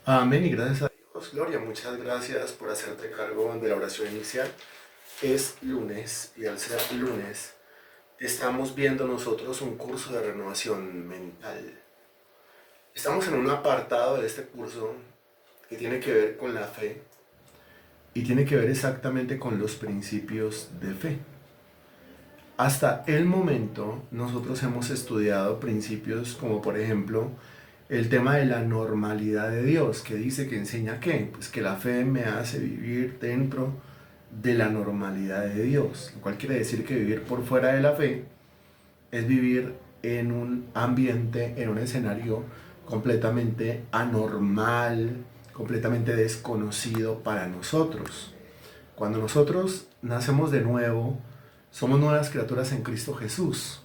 Amén y gracias a Dios. Gloria, muchas gracias por hacerte cargo de la oración inicial. Es lunes y al ser lunes estamos viendo nosotros un curso de renovación mental. Estamos en un apartado de este curso que tiene que ver con la fe y tiene que ver exactamente con los principios de fe. Hasta el momento nosotros hemos estudiado principios como por ejemplo el tema de la normalidad de Dios, que dice que enseña qué, pues que la fe me hace vivir dentro de la normalidad de Dios, lo cual quiere decir que vivir por fuera de la fe es vivir en un ambiente, en un escenario completamente anormal, completamente desconocido para nosotros. Cuando nosotros nacemos de nuevo, somos nuevas criaturas en Cristo Jesús.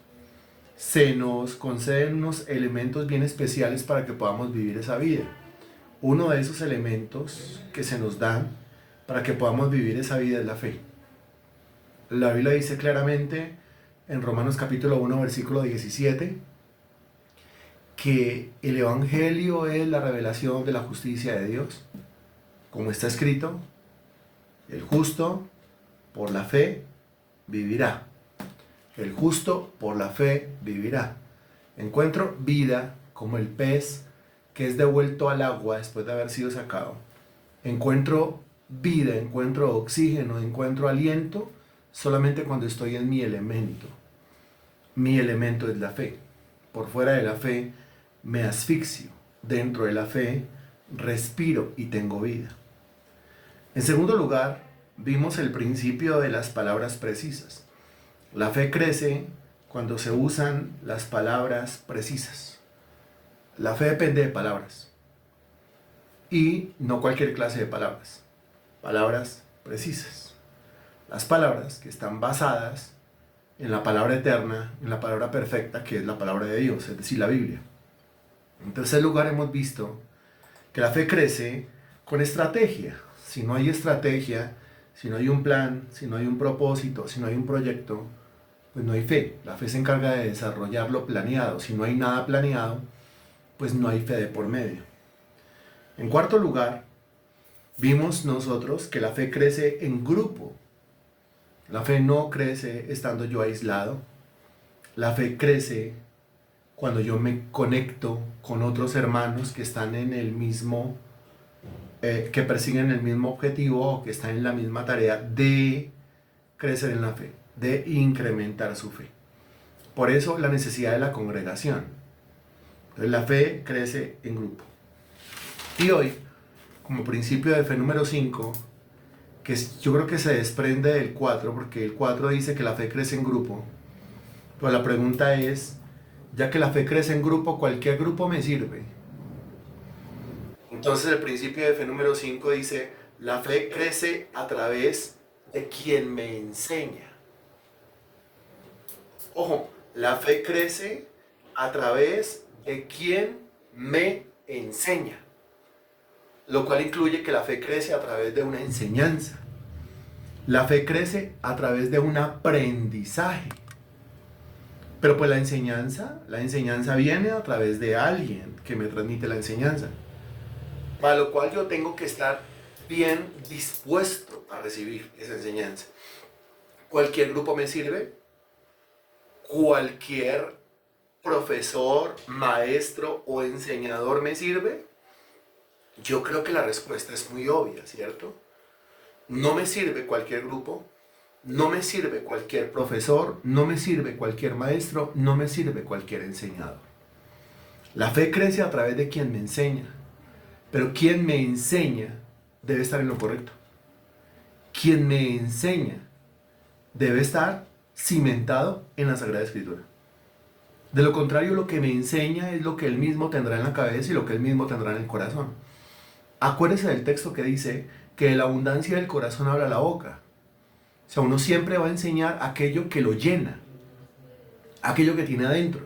Se nos conceden unos elementos bien especiales para que podamos vivir esa vida. Uno de esos elementos que se nos dan para que podamos vivir esa vida es la fe. La Biblia dice claramente en Romanos capítulo 1 versículo 17 que el Evangelio es la revelación de la justicia de Dios. Como está escrito, el justo por la fe vivirá. El justo por la fe vivirá. Encuentro vida como el pez que es devuelto al agua después de haber sido sacado. Encuentro vida, encuentro oxígeno, encuentro aliento solamente cuando estoy en mi elemento. Mi elemento es la fe. Por fuera de la fe me asfixio. Dentro de la fe respiro y tengo vida. En segundo lugar, vimos el principio de las palabras precisas. La fe crece cuando se usan las palabras precisas. La fe depende de palabras. Y no cualquier clase de palabras. Palabras precisas. Las palabras que están basadas en la palabra eterna, en la palabra perfecta, que es la palabra de Dios, es decir, la Biblia. En tercer lugar, hemos visto que la fe crece con estrategia. Si no hay estrategia, si no hay un plan, si no hay un propósito, si no hay un proyecto, pues no hay fe. La fe se encarga de desarrollar lo planeado. Si no hay nada planeado, pues no hay fe de por medio. En cuarto lugar, vimos nosotros que la fe crece en grupo. La fe no crece estando yo aislado. La fe crece cuando yo me conecto con otros hermanos que están en el mismo, que persiguen el mismo objetivo o que están en la misma tarea de crecer en la fe, de incrementar su fe. Por eso la necesidad de la congregación. Entonces, la fe crece en grupo. Y hoy, como principio de fe número 5, yo creo que se desprende del 4, porque el 4 dice que la fe crece en grupo. Pero la pregunta es, ya que la fe crece en grupo, ¿cualquier grupo me sirve? Entonces el principio de fe número 5 dice, la fe crece a través de quien me enseña. Ojo, la fe crece a través de quien me enseña. Lo cual incluye que la fe crece a través de una enseñanza. La fe crece a través de un aprendizaje. Pero pues la enseñanza viene a través de alguien que me transmite la enseñanza. Para lo cual yo tengo que estar bien dispuesto a recibir esa enseñanza. Cualquier grupo me sirve, cualquier profesor, maestro o enseñador me sirve. Yo creo que la respuesta es muy obvia, ¿cierto? No me sirve cualquier grupo, no me sirve cualquier profesor, no me sirve cualquier maestro, no me sirve cualquier enseñador. La fe crece a través de quien me enseña, pero quien me enseña debe estar en lo correcto. Quien me enseña debe estar cimentado en la Sagrada Escritura. De lo contrario, lo que me enseña es lo que él mismo tendrá en la cabeza y lo que él mismo tendrá en el corazón. Acuérdese del texto que dice que de la abundancia del corazón habla la boca. O sea, uno siempre va a enseñar aquello que lo llena, aquello que tiene adentro.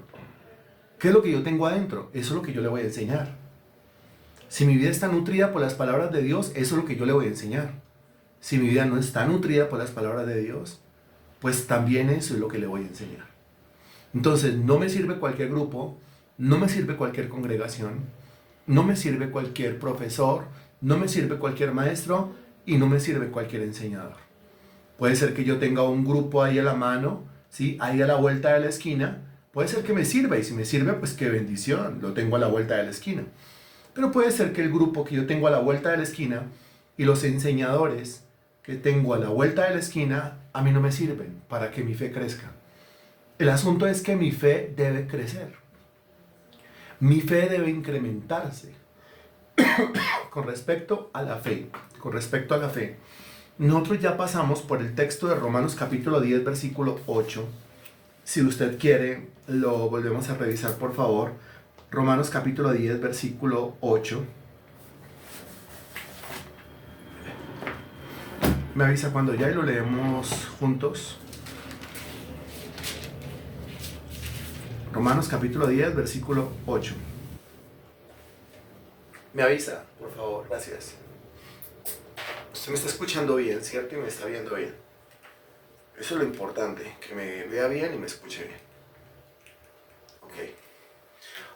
¿Qué es lo que yo tengo adentro? Eso es lo que yo le voy a enseñar. Si mi vida está nutrida por las palabras de Dios, eso es lo que yo le voy a enseñar. Si mi vida no está nutrida por las palabras de Dios, pues también eso es lo que le voy a enseñar. Entonces, no me sirve cualquier grupo, no me sirve cualquier congregación, No me sirve cualquier profesor, no me sirve cualquier maestro y no me sirve cualquier enseñador. Puede ser que yo tenga un grupo ahí a la mano, ¿sí? Ahí a la vuelta de la esquina. Puede ser que me sirva y si me sirve, pues qué bendición, lo tengo a la vuelta de la esquina. Pero puede ser que el grupo que yo tengo a la vuelta de la esquina y los enseñadores que tengo a la vuelta de la esquina a mí no me sirven para que mi fe crezca. El asunto es que mi fe debe crecer. Mi fe debe incrementarse con respecto a la fe. Con respecto a la fe. Nosotros ya pasamos por el texto de Romanos capítulo 10, versículo 8. Si usted quiere, lo volvemos a revisar, por favor. Romanos capítulo 10, versículo 8. Me avisa cuando ya y lo leemos juntos. Romanos capítulo 10, versículo 8. Me avisa, por favor, gracias. Usted me está escuchando bien, ¿cierto? Y me está viendo bien. Eso es lo importante, que me vea bien y me escuche bien. Ok.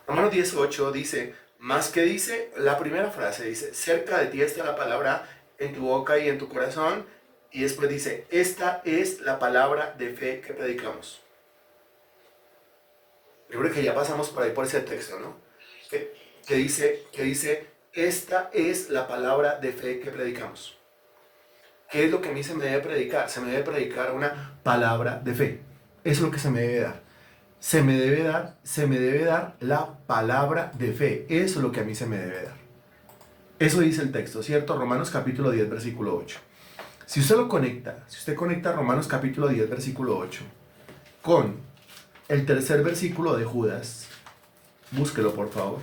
Romanos 10, 8 dice, más que dice, la primera frase dice, cerca de ti está la palabra en tu boca y en tu corazón. Y después dice, esta es la palabra de fe que predicamos. Yo creo que ya pasamos por ahí por ese texto, ¿no? Que dice, esta es la palabra de fe que predicamos. ¿Qué es lo que a mí se me debe predicar? Se me debe predicar una palabra de fe. Eso es lo que se me debe dar. Se me debe dar la palabra de fe. Eso es lo que a mí se me debe dar. Eso dice el texto, ¿cierto? Romanos capítulo 10, versículo 8. Si usted lo conecta, si usted conecta Romanos capítulo 10, versículo 8 con el tercer versículo de Judas, búsquelo por favor.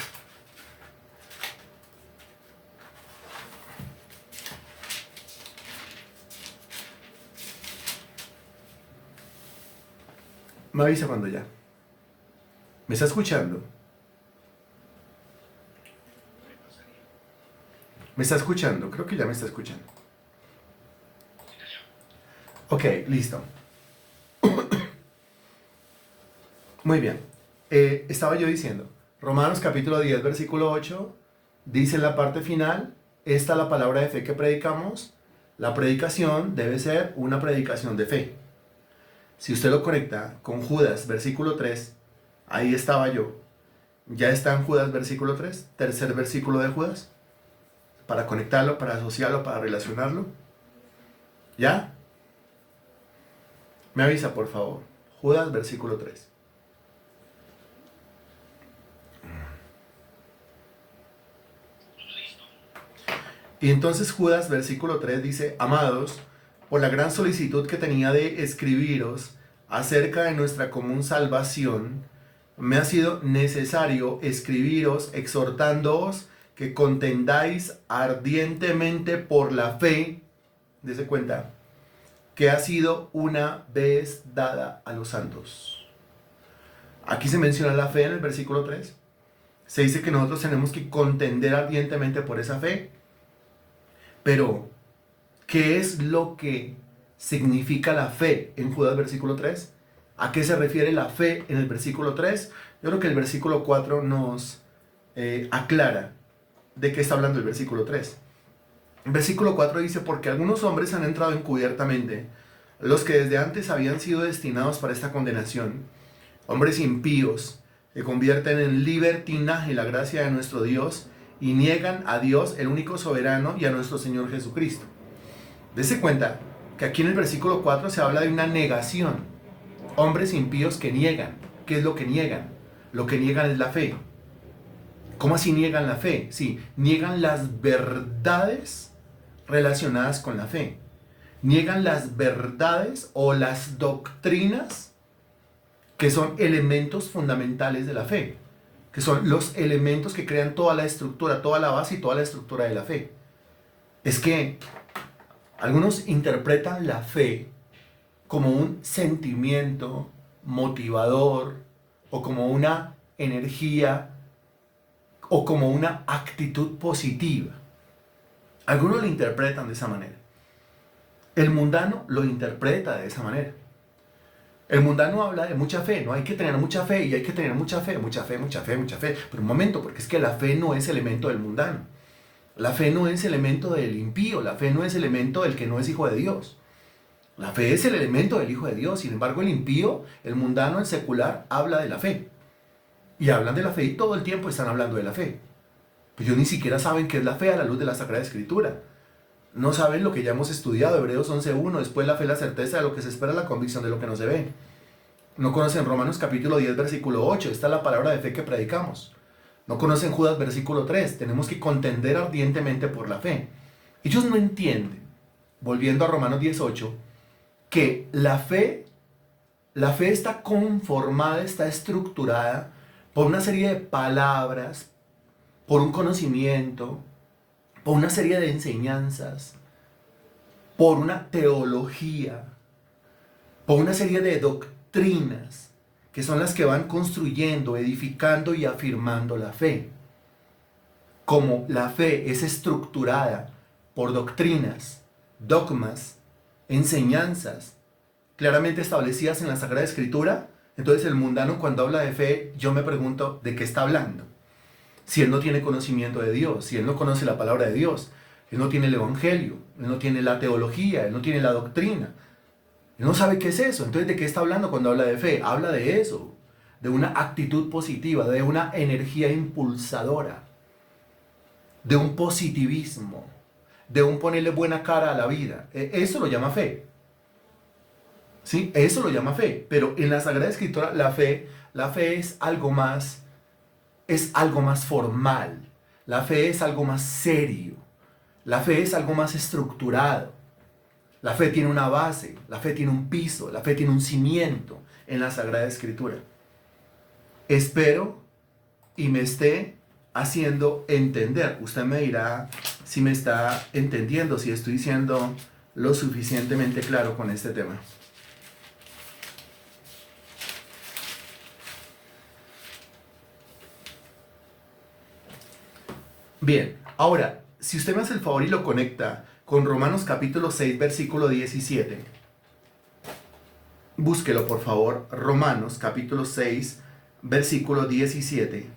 Me avisa cuando ya. ¿Me está escuchando? ¿Me está escuchando? Creo que ya me está escuchando. Ok, listo. Muy bien. Estaba yo diciendo, Romanos capítulo 10, versículo 8, dice en la parte final, esta es la palabra de fe que predicamos. La predicación debe ser una predicación de fe. Si usted lo conecta con Judas, versículo 3, ahí estaba yo. Ya está en Judas, versículo 3, tercer versículo de Judas, para conectarlo, para asociarlo, para relacionarlo. ¿Ya? Me avisa, por favor. Judas, versículo 3. Y entonces Judas, versículo 3, dice, amados, por la gran solicitud que tenía de escribiros acerca de nuestra común salvación, me ha sido necesario escribiros exhortándoos que contendáis ardientemente por la fe, dése cuenta, que ha sido una vez dada a los santos. Aquí se menciona la fe en el versículo 3. Se dice que nosotros tenemos que contender ardientemente por esa fe. Pero, ¿qué es lo que significa la fe en Judas versículo 3? ¿A qué se refiere la fe en el versículo 3? Yo creo que el versículo 4 nos aclara de qué está hablando el versículo 3. El versículo 4 dice, porque algunos hombres han entrado encubiertamente, los que desde antes habían sido destinados para esta condenación, hombres impíos, que convierten en libertinaje la gracia de nuestro Dios y niegan a Dios, el único soberano, y a nuestro Señor Jesucristo. Dese cuenta que aquí en el versículo 4 se habla de una negación. Hombres impíos que niegan. ¿Qué es lo que niegan? Lo que niegan es la fe. ¿Cómo así niegan la fe? Sí, niegan las verdades relacionadas con la fe. Niegan las verdades o las doctrinas que son elementos fundamentales de la fe, que son los elementos que crean toda la estructura, toda la base y toda la estructura de la fe. Es que algunos interpretan la fe como un sentimiento motivador o como una energía o como una actitud positiva. Algunos lo interpretan de esa manera. El mundano lo interpreta de esa manera. El mundano habla de mucha fe, no hay que tener mucha fe y hay que tener mucha fe, mucha fe, mucha fe, mucha fe. Pero un momento, porque es que la fe no es elemento del mundano. La fe no es elemento del impío, la fe no es elemento del que no es hijo de Dios. La fe es el elemento del hijo de Dios. Sin embargo, el impío, el mundano, el secular, habla de la fe. Y hablan de la fe y todo el tiempo están hablando de la fe. Pues ellos ni siquiera saben qué es la fe a la luz de la Sagrada Escritura. No saben lo que ya hemos estudiado, Hebreos 11.1, después la fe, la certeza de lo que se espera, la convicción de lo que no se ve. No conocen Romanos capítulo 10, versículo 8, esta es la palabra de fe que predicamos. No conocen Judas versículo 3, tenemos que contender ardientemente por la fe. Ellos no entienden, volviendo a Romanos 18, que la fe está conformada, está estructurada por una serie de palabras, por un conocimiento, por una serie de enseñanzas, por una teología, por una serie de doctrinas que son las que van construyendo, edificando y afirmando la fe. Como la fe es estructurada por doctrinas, dogmas, enseñanzas claramente establecidas en la Sagrada Escritura, entonces el mundano cuando habla de fe, yo me pregunto, ¿de qué está hablando? Si él no tiene conocimiento de Dios, si él no conoce la palabra de Dios, él no tiene el evangelio, él no tiene la teología, él no tiene la doctrina, él no sabe qué es eso. Entonces, ¿de qué está hablando cuando habla de fe? Habla de eso, de una actitud positiva, de una energía impulsadora, de un positivismo, de un ponerle buena cara a la vida. Eso lo llama fe. ¿Sí? Eso lo llama fe. Pero en la Sagrada Escritura la fe es algo más formal. La fe es algo más serio. La fe es algo más estructurado. La fe tiene una base, la fe tiene un piso, la fe tiene un cimiento en la Sagrada Escritura. Espero y me esté haciendo entender. Usted me dirá si me está entendiendo, si estoy siendo lo suficientemente claro con este tema. Bien, ahora, si usted me hace el favor y lo conecta con Romanos capítulo 6, versículo 17, búsquelo por favor, Romanos capítulo 6, versículo 17.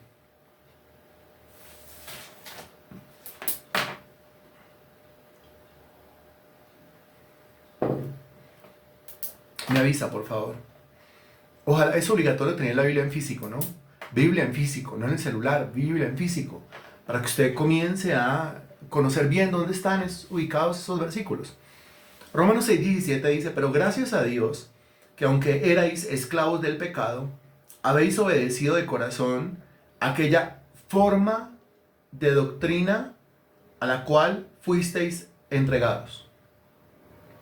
Me avisa, por favor. Ojalá, es obligatorio tener la Biblia en físico, ¿no? Biblia en físico, no en el celular, Biblia en físico, para que usted comience a conocer bien dónde están ubicados esos versículos. Romanos 6:17 dice, pero gracias a Dios, que aunque erais esclavos del pecado, habéis obedecido de corazón aquella forma de doctrina a la cual fuisteis entregados.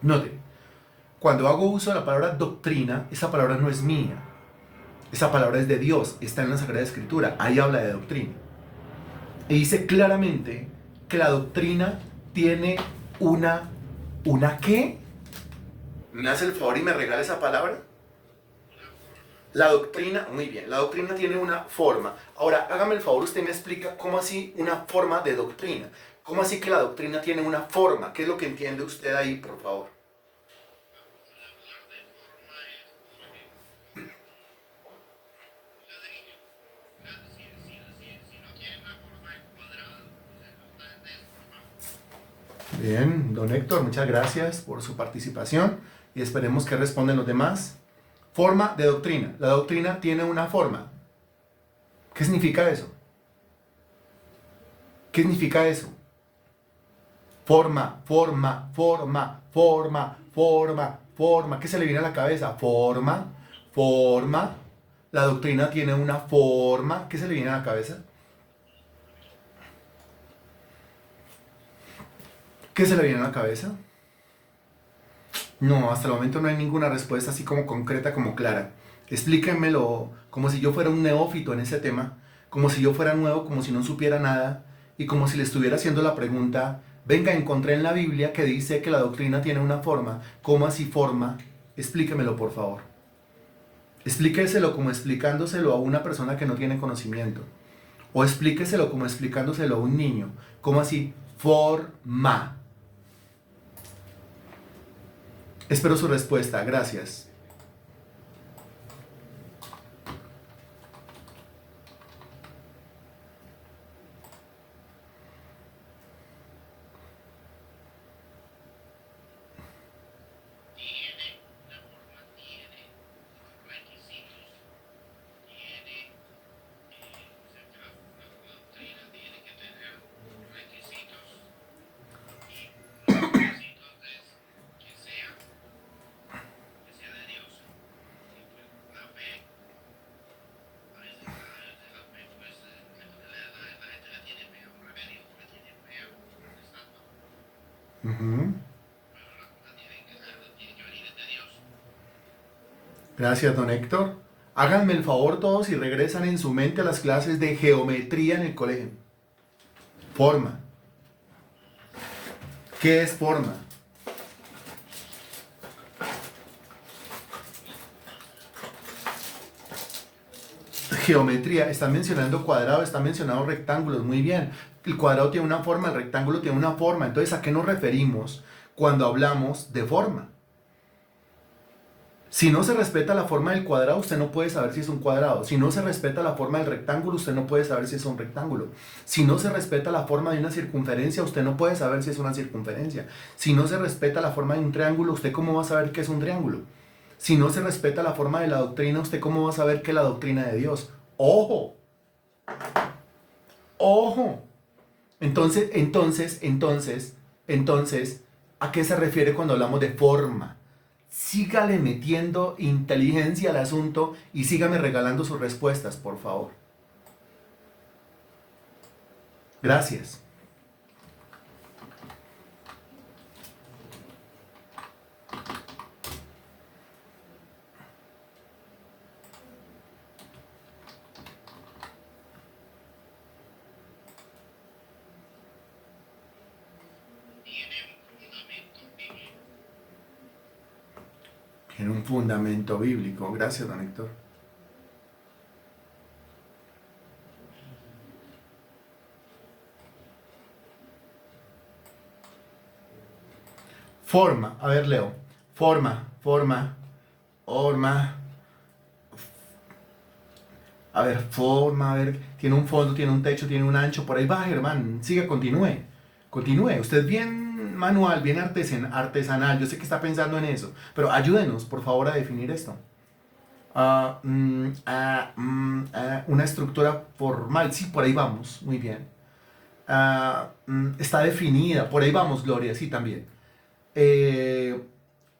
Note, cuando hago uso de la palabra doctrina, esa palabra no es mía. Esa palabra es de Dios, está en la Sagrada Escritura, ahí habla de doctrina. Y dice claramente que la doctrina tiene ¿una qué? ¿Me hace el favor y me regala esa palabra? La doctrina, muy bien, la doctrina tiene una forma. Ahora, hágame el favor, usted me explica cómo así una forma de doctrina. ¿Cómo así que la doctrina tiene una forma? ¿Qué es lo que entiende usted ahí, por favor? Bien, don Héctor, muchas gracias por su participación y esperemos que respondan los demás. Forma de doctrina. La doctrina tiene una forma. ¿Qué significa eso? ¿Qué significa eso? Forma, forma, forma, forma, forma, forma. ¿Qué se le viene a la cabeza? Forma, forma. La doctrina tiene una forma. ¿Qué se le viene a la cabeza? ¿Qué se le viene a la cabeza? No, hasta el momento no hay ninguna respuesta así como concreta, como clara. Explíquenmelo como si yo fuera un neófito en ese tema, como si yo fuera nuevo, como si no supiera nada, y como si le estuviera haciendo la pregunta, venga, encontré en la Biblia que dice que la doctrina tiene una forma. ¿Cómo así forma? Explíquemelo, por favor. Explíqueselo como explicándoselo a una persona que no tiene conocimiento. O explíqueselo como explicándoselo a un niño. ¿Cómo así? Forma. Espero su respuesta. Gracias. Ujú. Gracias, don Héctor. Háganme el favor todos y regresan en su mente a las clases de geometría en el colegio. Forma. ¿Qué es forma? Geometría, están mencionando cuadrados, están mencionando rectángulos, muy bien. El cuadrado tiene una forma, el rectángulo tiene una forma. Entonces, ¿a qué nos referimos cuando hablamos de forma? Si no se respeta la forma del cuadrado, usted no puede saber si es un cuadrado. Si no se respeta la forma del rectángulo, usted no puede saber si es un rectángulo. Si no se respeta la forma de una circunferencia, usted no puede saber si es una circunferencia. Si no se respeta la forma de un triángulo, ¿usted cómo va a saber qué es un triángulo? Si no se respeta la forma de la doctrina, ¿usted cómo va a saber qué es la doctrina de Dios? ¡Ojo! ¡Ojo! Entonces, ¿a qué se refiere cuando hablamos de forma? Sígale metiendo inteligencia al asunto y sígame regalando sus respuestas, por favor. Gracias. Tiene un fundamento bíblico. Gracias, don Héctor. Forma. A ver, Leo. Forma. Forma. A ver, forma. A ver, tiene un fondo, tiene un techo, tiene un ancho. Por ahí va, Germán. Siga, continúe. Continúe. Usted es bien manual, bien artesanal. Yo sé que está pensando en eso. Pero ayúdenos, por favor, a definir esto. Una estructura formal. Sí, por ahí vamos. Muy bien. Está definida. Por ahí vamos, Gloria. Sí, también. Eh,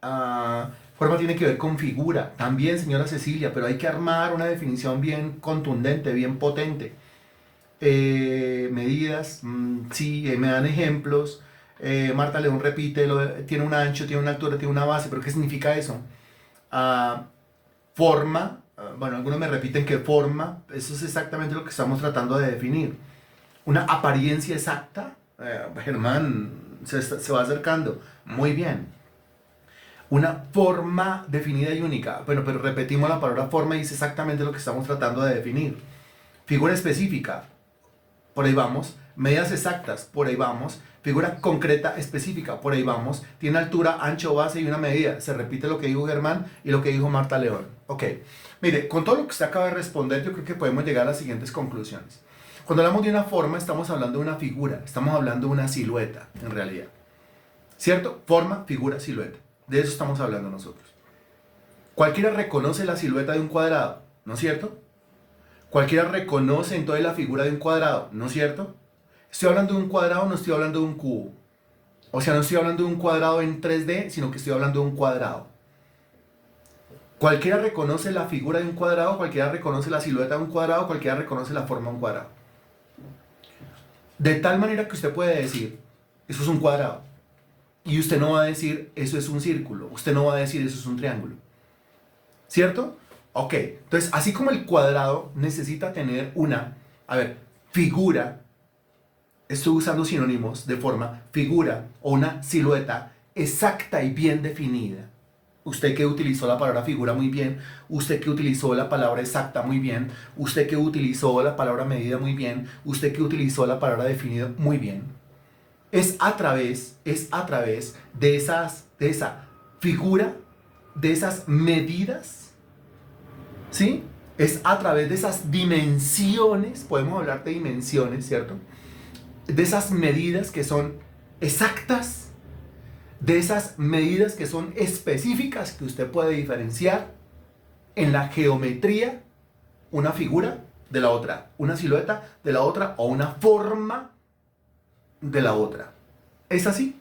Forma tiene que ver con figura. También, señora Cecilia. Pero hay que armar una definición bien contundente, bien potente. Medidas. Sí, me dan ejemplos. Marta León repite. Tiene un ancho, tiene una altura, tiene una base. ¿Pero qué significa eso? Ah, Forma, bueno, algunos me repiten que forma, eso es exactamente lo que estamos tratando de definir. Una apariencia exacta, Germán se va acercando, muy bien. Una forma definida y única, bueno, pero repetimos la palabra forma y es exactamente lo que estamos tratando de definir. Figura específica, por ahí vamos. Medidas exactas, por ahí vamos. Figura concreta, específica, por ahí vamos. Tiene altura, ancho, base y una medida. Se repite lo que dijo Germán y lo que dijo Marta León. Ok, mire, con todo lo que usted acaba de responder, yo creo que podemos llegar a las siguientes conclusiones. Cuando hablamos de una forma, estamos hablando de una figura, estamos hablando de una silueta, en realidad. ¿Cierto? Forma, figura, silueta. De eso estamos hablando nosotros. Cualquiera reconoce la silueta de un cuadrado, ¿no es cierto? Cualquiera reconoce entonces la figura de un cuadrado, ¿no es cierto? Estoy hablando de un cuadrado, no estoy hablando de un cubo. O sea, no estoy hablando de un cuadrado en 3D, sino que estoy hablando de un cuadrado. Cualquiera reconoce la figura de un cuadrado, cualquiera reconoce la silueta de un cuadrado, cualquiera reconoce la forma de un cuadrado. De tal manera que usted puede decir, eso es un cuadrado. Y usted no va a decir, eso es un círculo. Usted no va a decir, eso es un triángulo. ¿Cierto? Ok, entonces así como el cuadrado necesita tener una, a ver, figura, estoy usando sinónimos de forma, figura o una silueta exacta y bien definida. Usted que utilizó la palabra figura muy bien, usted que utilizó la palabra exacta muy bien, usted que utilizó la palabra medida muy bien, usted que utilizó la palabra definida muy bien. Es a través de esa figura, de esas medidas, ¿sí? Es a través de esas dimensiones, podemos hablar de dimensiones, ¿cierto? De esas medidas que son exactas, de esas medidas que son específicas, que usted puede diferenciar en la geometría una figura de la otra, una silueta de la otra o una forma de la otra. ¿Es así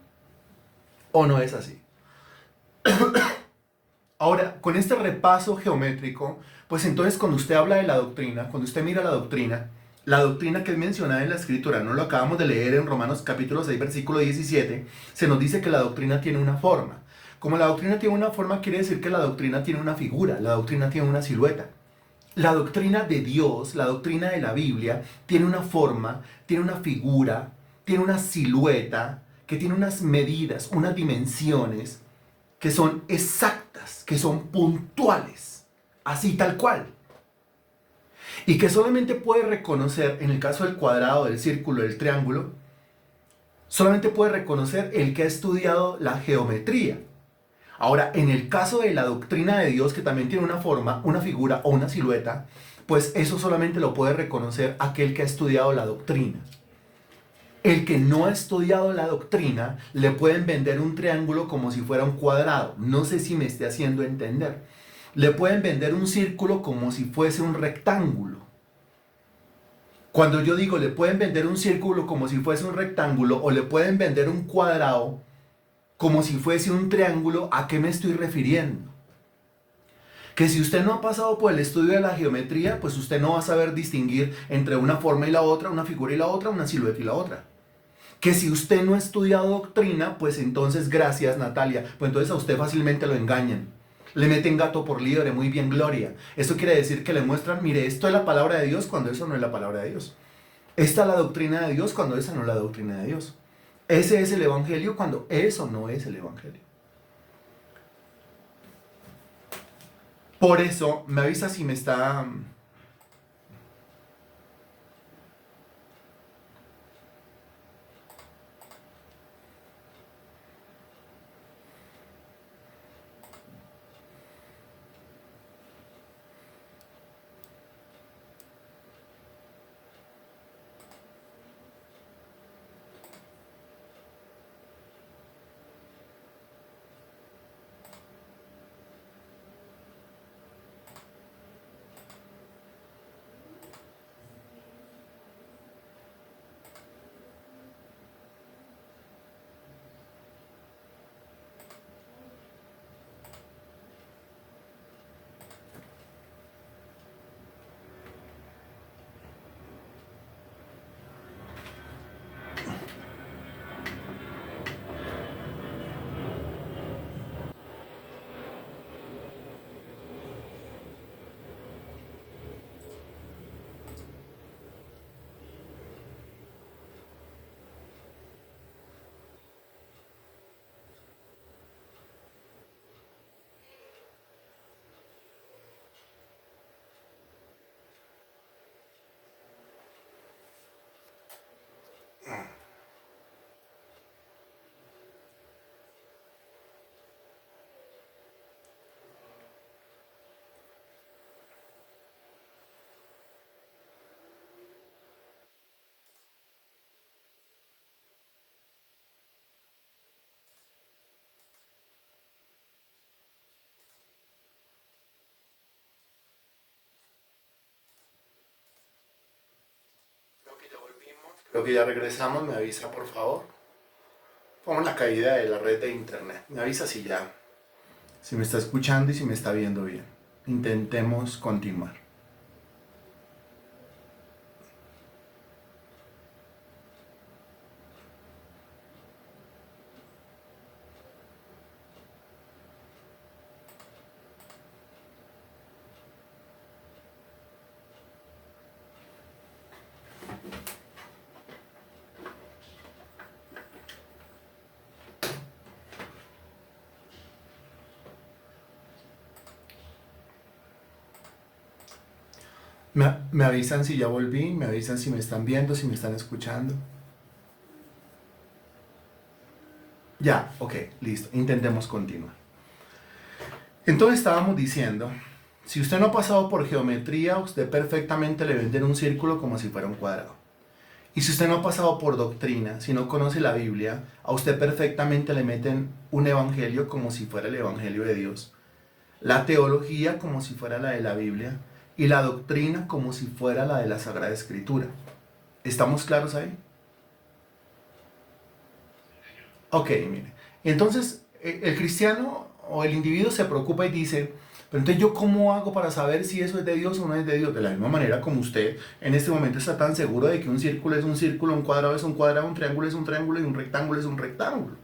o no es así? Ahora, con este repaso geométrico, pues entonces cuando usted habla de la doctrina, cuando usted mira la doctrina, La doctrina que es mencionada en la Escritura, no lo acabamos de leer en Romanos capítulo 6, versículo 17, se nos dice que la doctrina tiene una forma. Como la doctrina tiene una forma, quiere decir que la doctrina tiene una figura, la doctrina tiene una silueta. La doctrina de Dios, la doctrina de la Biblia, tiene una forma, tiene una figura, tiene una silueta, que tiene unas medidas, unas dimensiones que son exactas, que son puntuales, así tal cual. Y que solamente puede reconocer, en el caso del cuadrado, del círculo, del triángulo, solamente puede reconocer el que ha estudiado la geometría. Ahora, en el caso de la doctrina de Dios, que también tiene una forma, una figura o una silueta, pues eso solamente lo puede reconocer aquel que ha estudiado la doctrina. El que no ha estudiado la doctrina, le pueden vender un triángulo como si fuera un cuadrado. No sé si me esté haciendo entender. Le pueden vender un círculo como si fuese un rectángulo. Cuando yo digo le pueden vender un círculo como si fuese un rectángulo o le pueden vender un cuadrado como si fuese un triángulo, ¿a qué me estoy refiriendo? Que si usted no ha pasado por el estudio de la geometría, pues usted no va a saber distinguir entre una forma y la otra, una figura y la otra, una silueta y la otra. Que si usted no ha estudiado doctrina, pues entonces, gracias Natalia, pues entonces a usted fácilmente lo engañan. Le meten gato por liebre, muy bien, Gloria. Eso quiere decir que le muestran, mire, esto es la palabra de Dios cuando eso no es la palabra de Dios. Esta es la doctrina de Dios cuando esa no es la doctrina de Dios. Ese es el evangelio cuando eso no es el evangelio. Por eso, me avisa si me está... Creo que ya regresamos, me avisa por favor. Como la caída de la red de internet. Me avisa si ya, si me está escuchando y si me está viendo bien. Intentemos continuar. Me avisan si ya volví, me avisan si me están viendo, si me están escuchando. Ya, ok, listo. Intentemos continuar. Entonces estábamos diciendo, si usted no ha pasado por geometría, usted perfectamente le venden un círculo como si fuera un cuadrado. Y si usted no ha pasado por doctrina, si no conoce la Biblia, a usted perfectamente le meten un evangelio como si fuera el evangelio de Dios. La teología como si fuera la de la Biblia y la doctrina como si fuera la de la Sagrada Escritura. ¿Estamos claros ahí? Ok, mire. Entonces, el cristiano o el individuo se preocupa y dice, Pero entonces, ¿yo cómo hago para saber si eso es de Dios o no es de Dios? De la misma manera como usted en este momento está tan seguro de que un círculo es un círculo, un cuadrado es un cuadrado, un triángulo es un triángulo y un rectángulo es un rectángulo.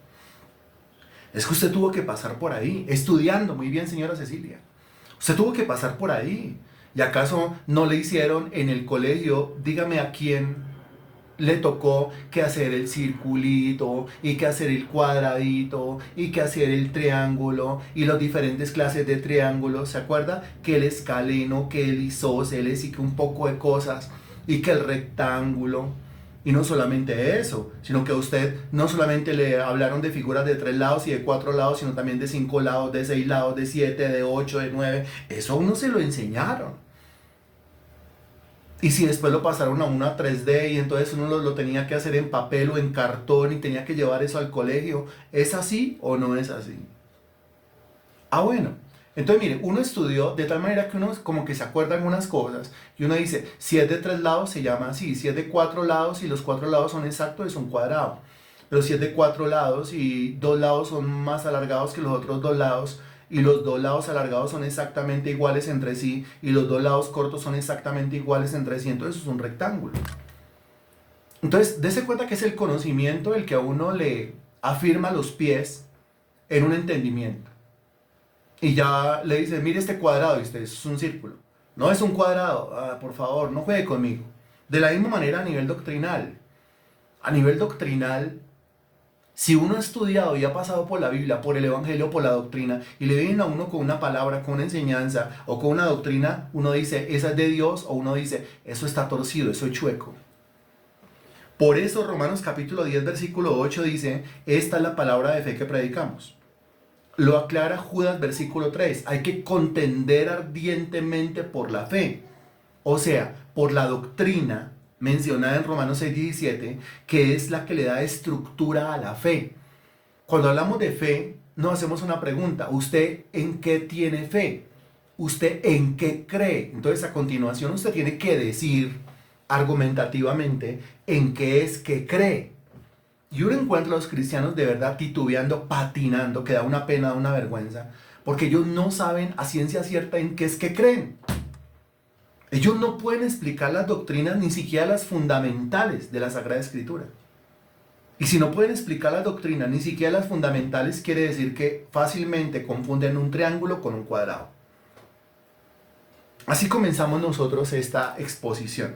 Es que usted tuvo que pasar por ahí, estudiando. Muy bien, señora Cecilia. Usted tuvo que pasar por ahí. ¿Y acaso no le hicieron en el colegio, dígame a quién le tocó que hacer el circulito y que hacer el cuadradito y que hacer el triángulo y las diferentes clases de triángulos? ¿Se acuerda? Que el escaleno, que el isósceles y que un poco de cosas y que el rectángulo. Y no solamente eso, sino que a usted no solamente le hablaron de figuras de 3 lados y de 4 lados, sino también de 5 lados, de 6 lados, de 7, de 8, de 9. Eso a uno se lo enseñaron. Y si después lo pasaron a una 3D y entonces uno lo tenía que hacer en papel o en cartón y tenía que llevar eso al colegio, ¿es así o no es así? Ah, bueno. Entonces, mire, uno estudió de tal manera que uno como que se acuerda algunas cosas y uno dice, si es de 3 lados se llama así, si es de 4 lados y los 4 lados son exactos es un cuadrado. Pero si es de 4 lados y 2 lados son más alargados que los otros 2 lados, y los 2 lados alargados son exactamente iguales entre sí y los 2 lados cortos son exactamente iguales entre sí, entonces es un rectángulo. Entonces, dése cuenta que es el conocimiento el que a uno le afirma los pies en un entendimiento. Y ya le dice, mire este cuadrado, y usted, es un círculo. No es un cuadrado, por favor, no juegue conmigo. De la misma manera a nivel doctrinal. A nivel doctrinal, si uno ha estudiado y ha pasado por la Biblia, por el Evangelio, por la doctrina, y le vienen a uno con una palabra, con una enseñanza o con una doctrina, uno dice, esa es de Dios, o uno dice, eso está torcido, eso es chueco. Por eso Romanos capítulo 10, versículo 8 dice, esta es la palabra de fe que predicamos. Lo aclara Judas versículo 3, hay que contender ardientemente por la fe, o sea, por la doctrina mencionada en Romanos 6:17, que es la que le da estructura a la fe. Cuando hablamos de fe, nos hacemos una pregunta, ¿usted en qué tiene fe? ¿Usted en qué cree? Entonces a continuación usted tiene que decir argumentativamente en qué es que cree. Y uno encuentra a los cristianos de verdad titubeando, patinando, que da una pena, da una vergüenza, porque ellos no saben a ciencia cierta en qué es que creen. Ellos no pueden explicar las doctrinas, ni siquiera las fundamentales de la Sagrada Escritura. Y si no pueden explicar las doctrinas, ni siquiera las fundamentales, quiere decir que fácilmente confunden un triángulo con un cuadrado. Así comenzamos nosotros esta exposición.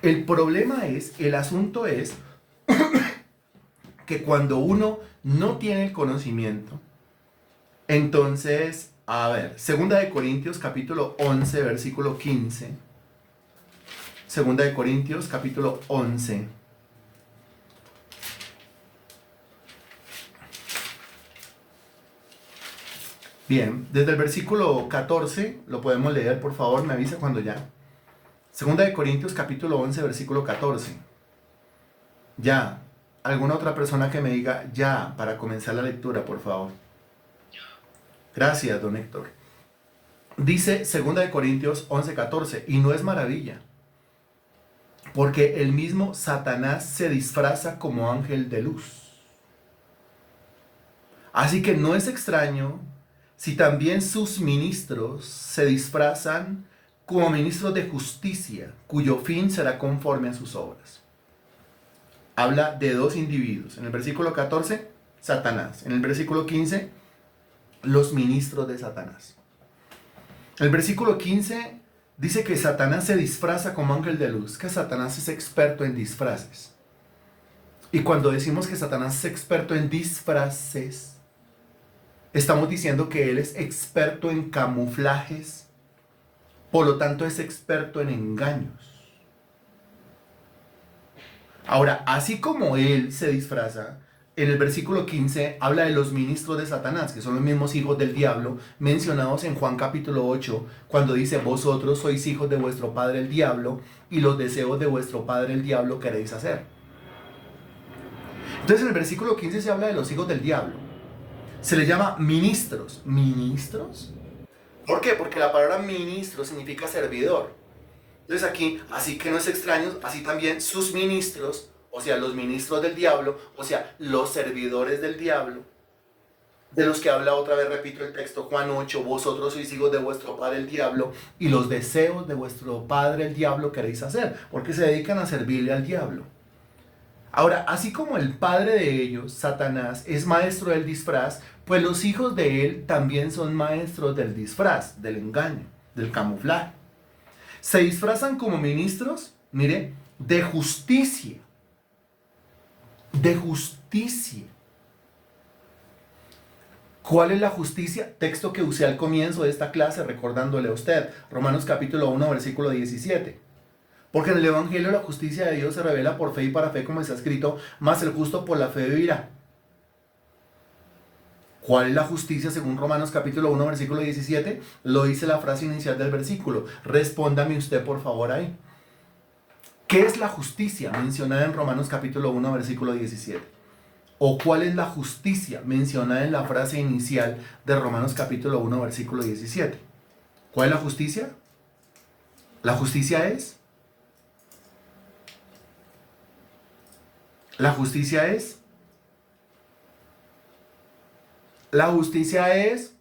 El problema es, el asunto es, que cuando uno no tiene el conocimiento, entonces, a ver, 2 Corintios capítulo 11, versículo 15. 2 Corintios capítulo 11. Bien, desde el versículo 14, lo podemos leer, por favor, me avisa cuando ya. 2 Corintios capítulo 11, versículo 14. Ya. ¿Alguna otra persona que me diga ya para comenzar la lectura, por favor? Gracias, don Héctor. Dice 2 Corintios 11:14, y no es maravilla, porque el mismo Satanás se disfraza como ángel de luz. Así que no es extraño si también sus ministros se disfrazan como ministros de justicia, cuyo fin será conforme a sus obras. Habla de dos individuos. En el versículo 14, Satanás. En el versículo 15, los ministros de Satanás. El versículo 15 dice que Satanás se disfraza como ángel de luz, que Satanás es experto en disfraces. Y cuando decimos que Satanás es experto en disfraces, estamos diciendo que él es experto en camuflajes, por lo tanto es experto en engaños. Ahora, así como él se disfraza, en el versículo 15 habla de los ministros de Satanás, que son los mismos hijos del diablo, mencionados en Juan capítulo 8, cuando dice, vosotros sois hijos de vuestro padre el diablo, y los deseos de vuestro padre el diablo queréis hacer. Entonces en el versículo 15 se habla de los hijos del diablo. Se les llama ministros. ¿Ministros? ¿Por qué? Porque la palabra ministro significa servidor. Entonces aquí, así que no es extraño, así también sus ministros, o sea, los ministros del diablo, o sea, los servidores del diablo, de los que habla otra vez, repito el texto, Juan 8, vosotros sois hijos de vuestro padre el diablo y los deseos de vuestro padre el diablo queréis hacer, porque se dedican a servirle al diablo. Ahora, así como el padre de ellos, Satanás, es maestro del disfraz, pues los hijos de él también son maestros del disfraz, del engaño, del camuflaje. Se disfrazan como ministros, mire, de justicia. De justicia. ¿Cuál es la justicia? Texto que usé al comienzo de esta clase, recordándole a usted, Romanos capítulo 1, versículo 17. Porque en el Evangelio la justicia de Dios se revela por fe y para fe, como está escrito, mas el justo por la fe vivirá. ¿Cuál es la justicia según Romanos capítulo 1, versículo 17? Lo dice la frase inicial del versículo. Respóndame usted por favor ahí. ¿Qué es la justicia mencionada en Romanos capítulo 1, versículo 17? ¿O cuál es la justicia mencionada en la frase inicial de Romanos capítulo 1, versículo 17? ¿Cuál es la justicia? La justicia es... La justicia es... La justicia es...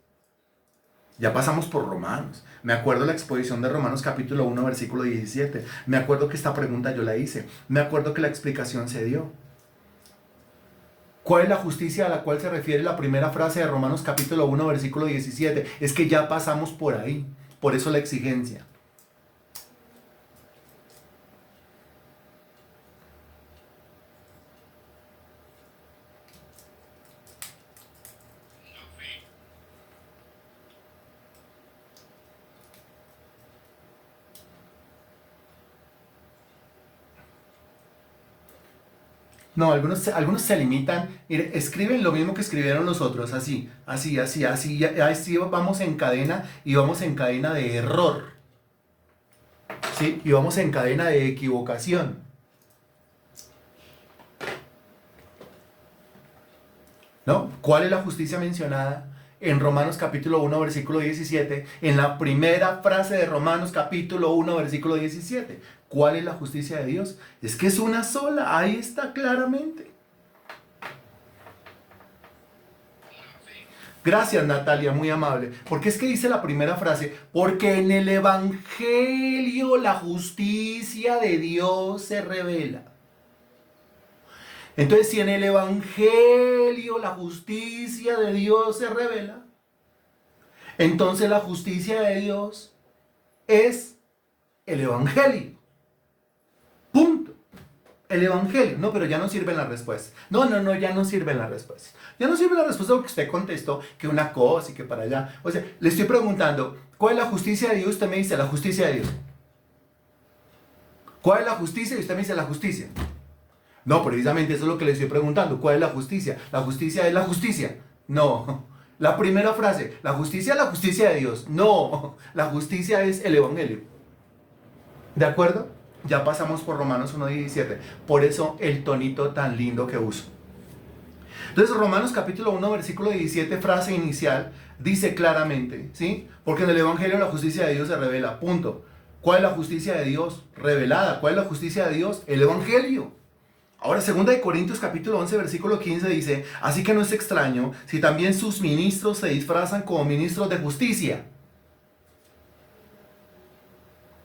Ya pasamos por Romanos. Me acuerdo la exposición de Romanos capítulo 1, versículo 17. Me acuerdo que esta pregunta yo la hice. Me acuerdo que la explicación se dio. ¿Cuál es la justicia a la cual se refiere la primera frase de Romanos capítulo 1, versículo 17? Es que ya pasamos por ahí. Por eso la exigencia. No, algunos se limitan, mire, escriben lo mismo que escribieron los otros, así, así vamos en cadena y vamos en cadena de error, ¿sí? Y vamos en cadena de equivocación, ¿no? ¿Cuál es la justicia mencionada en Romanos capítulo 1, versículo 17? En la primera frase de Romanos capítulo 1, versículo 17. ¿Cuál es la justicia de Dios? Es que es una sola, ahí está claramente. Gracias, Natalia, muy amable. ¿Por qué es que dice la primera frase? Porque en el Evangelio la justicia de Dios se revela. Entonces, si en el Evangelio la justicia de Dios se revela, entonces la justicia de Dios es el Evangelio. Punto. El Evangelio. No, pero ya no sirven las respuestas. No, ya no sirven las respuestas. Ya no sirve la respuesta porque usted contestó que una cosa y que para allá. O sea, le estoy preguntando, ¿cuál es la justicia de Dios? Usted me dice la justicia de Dios. ¿Cuál es la justicia? Y usted me dice la justicia. No, precisamente eso es lo que le estoy preguntando. ¿Cuál es la justicia? La justicia es la justicia. No. La primera frase, la justicia es la justicia de Dios. No, la justicia es el Evangelio. ¿De acuerdo? Ya pasamos por Romanos 1.17. Por eso el tonito tan lindo que uso. Entonces Romanos capítulo 1, versículo 17, frase inicial, dice claramente, ¿sí? Porque en el Evangelio la justicia de Dios se revela. Punto. ¿Cuál es la justicia de Dios revelada? ¿Cuál es la justicia de Dios? El Evangelio. Ahora, 2 Corintios capítulo 11, versículo 15 dice, así que no es extraño si también sus ministros se disfrazan como ministros de justicia.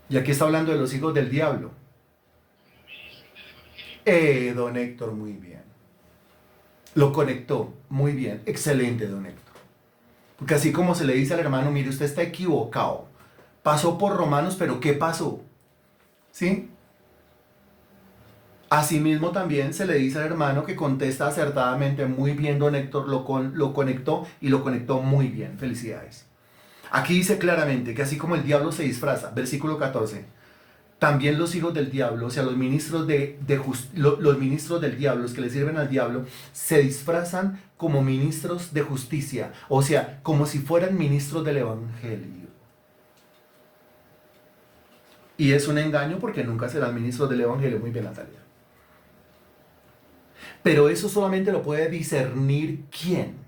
Y aquí está hablando de los hijos del diablo. Don Héctor, muy bien. Lo conectó, muy bien. Excelente, don Héctor. Porque así como se le dice al hermano, mire, usted está equivocado. Pasó por Romanos, pero ¿qué pasó? ¿Sí? Asimismo también se le dice al hermano que contesta acertadamente muy bien, don Héctor, lo conectó y lo conectó muy bien. Felicidades. Aquí dice claramente que así como el diablo se disfraza, versículo 14, también los hijos del diablo, o sea, los ministros los ministros del diablo, los que le sirven al diablo, se disfrazan como ministros de justicia, o sea, como si fueran ministros del Evangelio. Y es un engaño porque nunca serán ministros del Evangelio. Muy bien, Natalia. Pero eso solamente lo puede discernir ¿quién?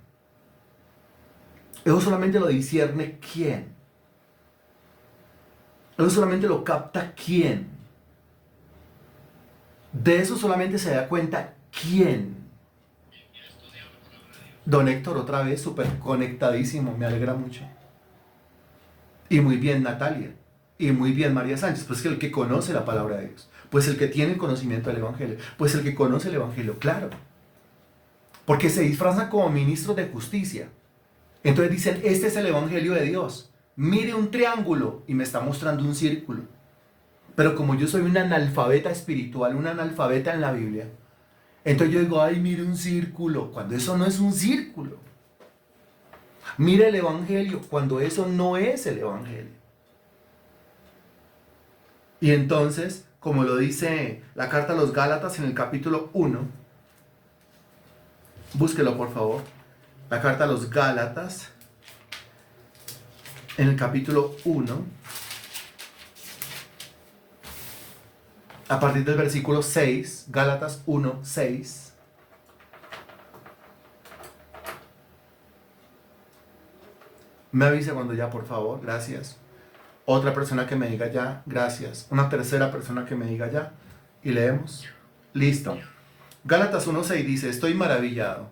Eso solamente lo discierne ¿quién? Eso solamente lo capta ¿quién? De eso solamente se da cuenta ¿quién? Don Héctor, otra vez, súper conectadísimo, me alegra mucho. Y muy bien Natalia, y muy bien María Sánchez, pues que el que conoce la palabra de Dios, pues el que tiene el conocimiento del Evangelio, pues el que conoce el Evangelio, claro. Porque se disfrazan como ministros de justicia. Entonces dicen, este es el Evangelio de Dios. Mire un triángulo y me está mostrando un círculo. Pero como yo soy un analfabeta espiritual, un analfabeta en la Biblia, entonces yo digo, ay, mire un círculo, cuando eso no es un círculo. Mire el Evangelio, cuando eso no es el Evangelio. Y entonces, como lo dice la carta a los Gálatas en el capítulo 1, búsquelo por favor, la carta a los Gálatas en el capítulo 1, a partir del versículo 6, Gálatas 1, 6. Me avisa cuando ya, por favor, gracias. Otra persona que me diga ya, gracias. Una tercera persona que me diga ya. Y leemos. Listo. Gálatas 1:6 dice, estoy maravillado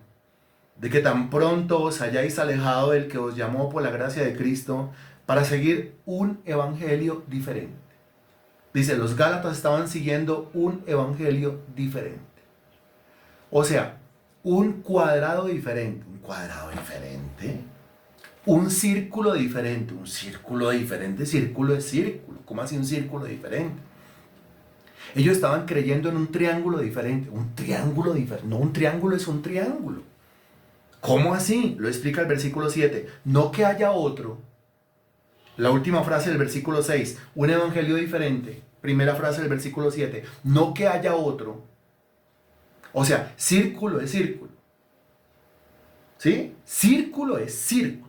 de que tan pronto os hayáis alejado del que os llamó por la gracia de Cristo para seguir un evangelio diferente. Dice, los Gálatas estaban siguiendo un evangelio diferente. O sea, un cuadrado diferente. ¿Un cuadrado diferente? Un círculo diferente. Un círculo diferente. Círculo es círculo. ¿Cómo así un círculo diferente? Ellos estaban creyendo en un triángulo diferente. Un triángulo diferente. No, un triángulo es un triángulo. ¿Cómo así? Lo explica el versículo 7. No que haya otro. La última frase del versículo 6. Un evangelio diferente. Primera frase del versículo 7. No que haya otro. O sea, círculo es círculo. ¿Sí? Círculo es círculo.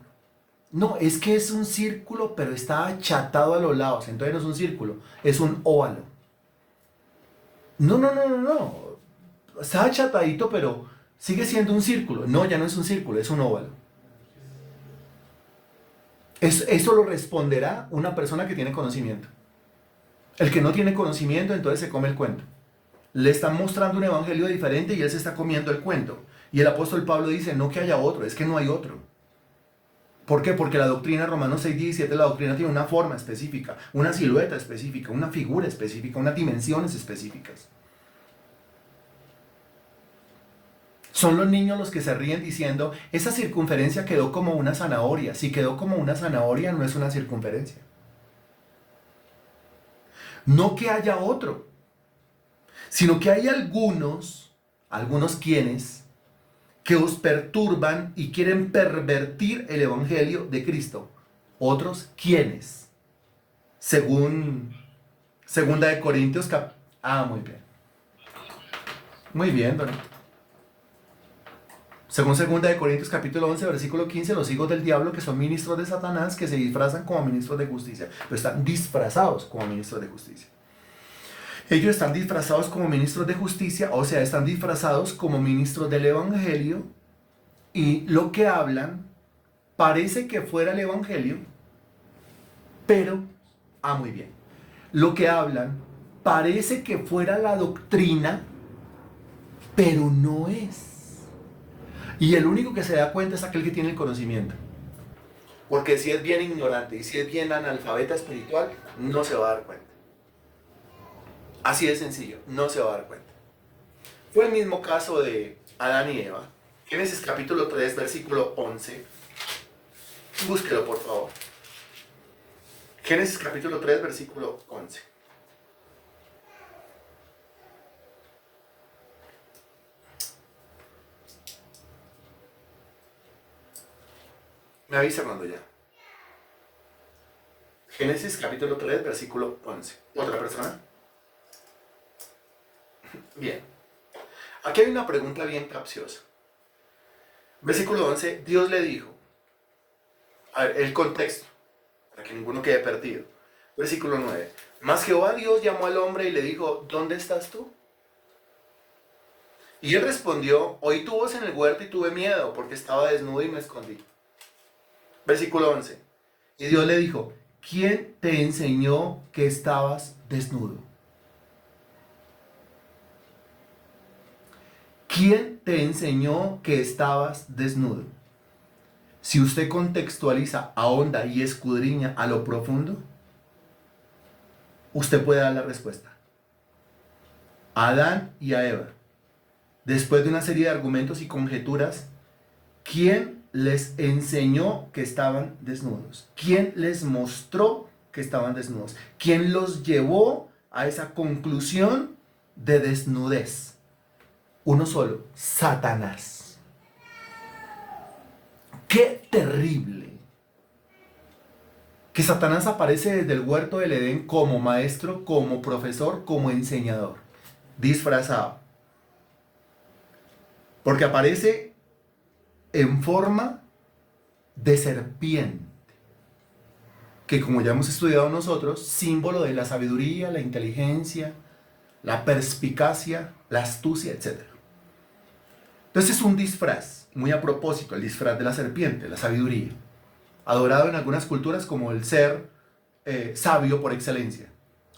No, es que es un círculo, pero está achatado a los lados. Entonces no es un círculo, es un óvalo. No. Está achatadito, pero sigue siendo un círculo. No, ya no es un círculo, es un óvalo. Eso lo responderá una persona que tiene conocimiento. El que no tiene conocimiento, entonces se come el cuento. Le están mostrando un evangelio diferente y él se está comiendo el cuento. Y el apóstol Pablo dice, no que haya otro, es que no hay otro. ¿Por qué? Porque la doctrina, Romanos 6:17, la doctrina tiene una forma específica, una silueta específica, una figura específica, unas dimensiones específicas. Son los niños los que se ríen diciendo, esa circunferencia quedó como una zanahoria. Si quedó como una zanahoria, no es una circunferencia. No que haya otro, sino que hay algunos quienes, que os perturban y quieren pervertir el evangelio de Cristo. Otros quienes, según Segunda de Corintios muy bien. Muy bien, don. Según Segunda de Corintios capítulo 11, versículo 15, los hijos del diablo que son ministros de Satanás, que se disfrazan como ministros de justicia. Pero están disfrazados como ministros de justicia. Ellos están disfrazados como ministros de justicia, o sea, están disfrazados como ministros del evangelio, y lo que hablan parece que fuera el evangelio, pero, muy bien, lo que hablan parece que fuera la doctrina, pero no es. Y el único que se da cuenta es aquel que tiene el conocimiento. Porque si es bien ignorante y si es bien analfabeta espiritual, no se va a dar cuenta. Así de sencillo, no se va a dar cuenta. Fue el mismo caso de Adán y Eva. Génesis capítulo 3, versículo 11. Búsquelo, por favor. Génesis capítulo 3, versículo 11. Me avisa cuando ya. Génesis capítulo 3, versículo 11. ¿Otra persona? Bien. Aquí hay una pregunta bien capciosa. Versículo 11, Dios le dijo. A ver, el contexto, para que ninguno quede perdido. Versículo 9. Mas Jehová Dios llamó al hombre y le dijo, ¿dónde estás tú? Y él respondió, oí tu voz en el huerto y tuve miedo, porque estaba desnudo y me escondí. Versículo 11. Y Dios le dijo, ¿quién te enseñó que estabas desnudo? ¿Quién te enseñó que estabas desnudo? Si usted contextualiza, ahonda y escudriña a lo profundo, usted puede dar la respuesta. A Adán y a Eva, después de una serie de argumentos y conjeturas, ¿quién les enseñó que estaban desnudos? ¿Quién les mostró que estaban desnudos? ¿Quién los llevó a esa conclusión de desnudez? Uno solo, Satanás. ¡Qué terrible! Que Satanás aparece desde el huerto del Edén como maestro, como profesor, como enseñador, disfrazado. Porque aparece en forma de serpiente, que como ya hemos estudiado nosotros, símbolo de la sabiduría, la inteligencia, la perspicacia, la astucia, etc. Entonces es un disfraz, muy a propósito, el disfraz de la serpiente, la sabiduría, adorado en algunas culturas como el ser sabio por excelencia.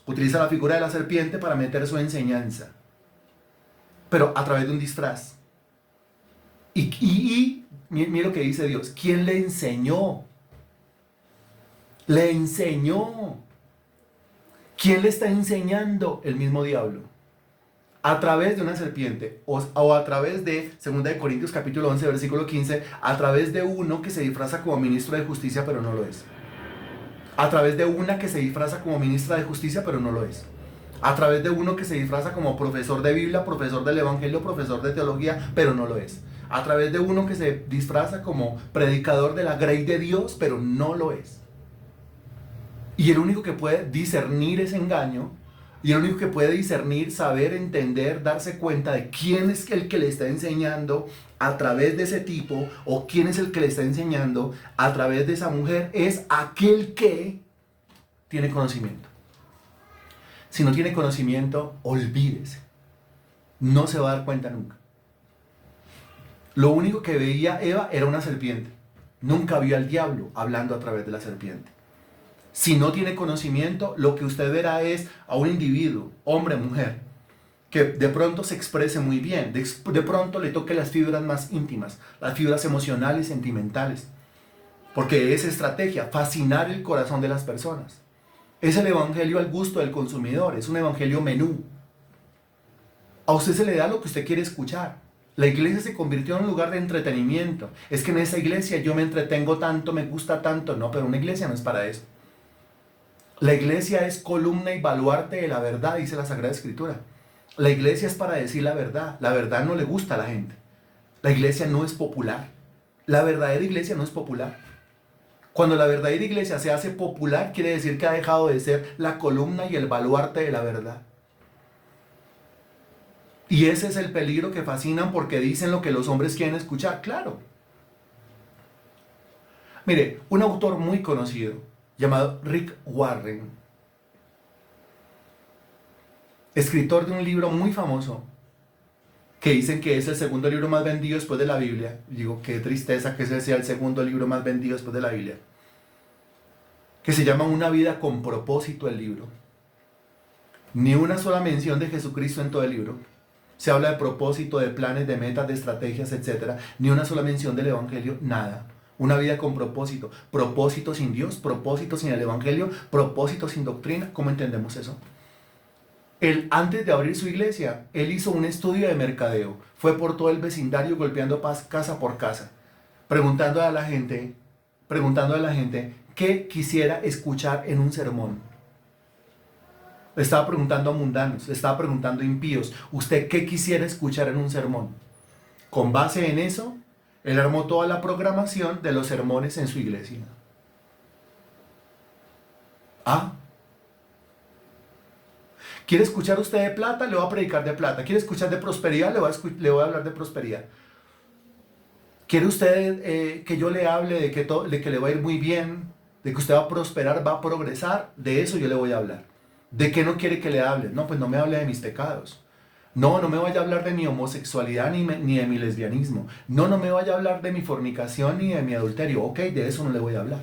Utiliza la figura de la serpiente para meter su enseñanza, pero a través de un disfraz. Y mire lo que dice Dios. ¿Quién le enseñó? Le enseñó. ¿Quién le está enseñando? El mismo diablo. A través de una serpiente, o a través de 2 Corintios capítulo 11, versículo 15, a través de uno que se disfraza como ministro de justicia, pero no lo es. A través de una que se disfraza como ministra de justicia, pero no lo es. A través de uno que se disfraza como profesor de Biblia, profesor del Evangelio, profesor de teología, pero no lo es. A través de uno que se disfraza como predicador de la grey de Dios, pero no lo es. Y el único que puede discernir ese engaño, y el único que puede discernir, saber, entender, darse cuenta de quién es el que le está enseñando a través de ese tipo, o quién es el que le está enseñando a través de esa mujer, es aquel que tiene conocimiento. Si no tiene conocimiento, olvídese. No se va a dar cuenta nunca. Lo único que veía Eva era una serpiente. Nunca vio al diablo hablando a través de la serpiente. Si no tiene conocimiento, lo que usted verá es a un individuo, hombre, mujer, que de pronto se exprese muy bien, de pronto le toque las fibras más íntimas, las fibras emocionales, sentimentales. Porque es estrategia, fascinar el corazón de las personas. Es el evangelio al gusto del consumidor, es un evangelio menú. A usted se le da lo que usted quiere escuchar. La iglesia se convirtió en un lugar de entretenimiento. Es que en esa iglesia yo me entretengo tanto, me gusta tanto. No, pero una iglesia no es para eso. La iglesia es columna y baluarte de la verdad, dice la Sagrada Escritura. La iglesia es para decir la verdad. La verdad no le gusta a la gente. La iglesia no es popular. La verdadera iglesia no es popular. Cuando la verdadera iglesia se hace popular, quiere decir que ha dejado de ser la columna y el baluarte de la verdad. Y ese es el peligro que fascinan porque dicen lo que los hombres quieren escuchar, claro. Mire, un autor muy conocido, llamado Rick Warren, escritor de un libro muy famoso, que dicen que es el segundo libro más vendido después de la Biblia. Digo, qué tristeza que ese sea el segundo libro más vendido después de la Biblia. Que se llama Una vida con propósito el libro. Ni una sola mención de Jesucristo en todo el libro. Se habla de propósito, de planes, de metas, de estrategias, etc. Ni una sola mención del Evangelio, nada. Una vida con propósito. Propósito sin Dios, propósito sin el Evangelio, propósito sin doctrina. ¿Cómo entendemos eso? Él, antes de abrir su iglesia, él hizo un estudio de mercadeo. Fue por todo el vecindario golpeando casa por casa, preguntando a la gente qué quisiera escuchar en un sermón. Le estaba preguntando a mundanos, le estaba preguntando a impíos, ¿usted qué quisiera escuchar en un sermón? Con base en eso, él armó toda la programación de los sermones en su iglesia. ¿Quiere escuchar usted de plata? Le voy a predicar de plata. ¿Quiere escuchar de prosperidad? Le voy a hablar de prosperidad. ¿Quiere usted que yo le hable de que le va a ir muy bien? De que usted va a prosperar, va a progresar. De eso yo le voy a hablar. ¿De qué no quiere que le hable? No, pues no me hable de mis pecados. No me vaya a hablar de mi homosexualidad ni de mi lesbianismo. No me vaya a hablar de mi fornicación ni de mi adulterio. Ok, de eso no le voy a hablar.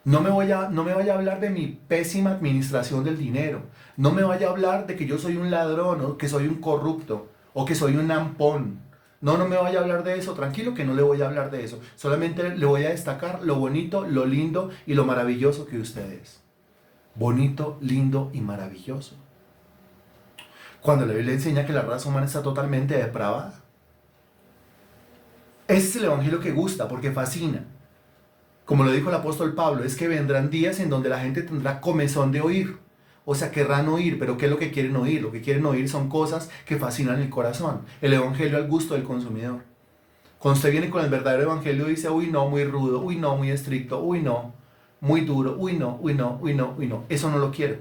No me vaya a hablar de mi pésima administración del dinero. No me vaya a hablar de que yo soy un ladrón, o que soy un corrupto, o que soy un ampón, No, no me vaya a hablar de eso, tranquilo que no le voy a hablar de eso. Solamente le voy a destacar lo bonito, lo lindo y lo maravilloso que usted es. Bonito, lindo y maravilloso. Cuando la Biblia enseña que la raza humana está totalmente depravada. Ese es el evangelio que gusta, porque fascina. Como lo dijo el apóstol Pablo, es que vendrán días en donde la gente tendrá comezón de oír. O sea, querrán oír, pero ¿qué es lo que quieren oír? Lo que quieren oír son cosas que fascinan el corazón. El evangelio al gusto del consumidor. Cuando usted viene con el verdadero evangelio dice, uy no, muy rudo, uy no, muy estricto, uy no, muy duro, uy no, uy no, uy no, uy no. Eso no lo quiero.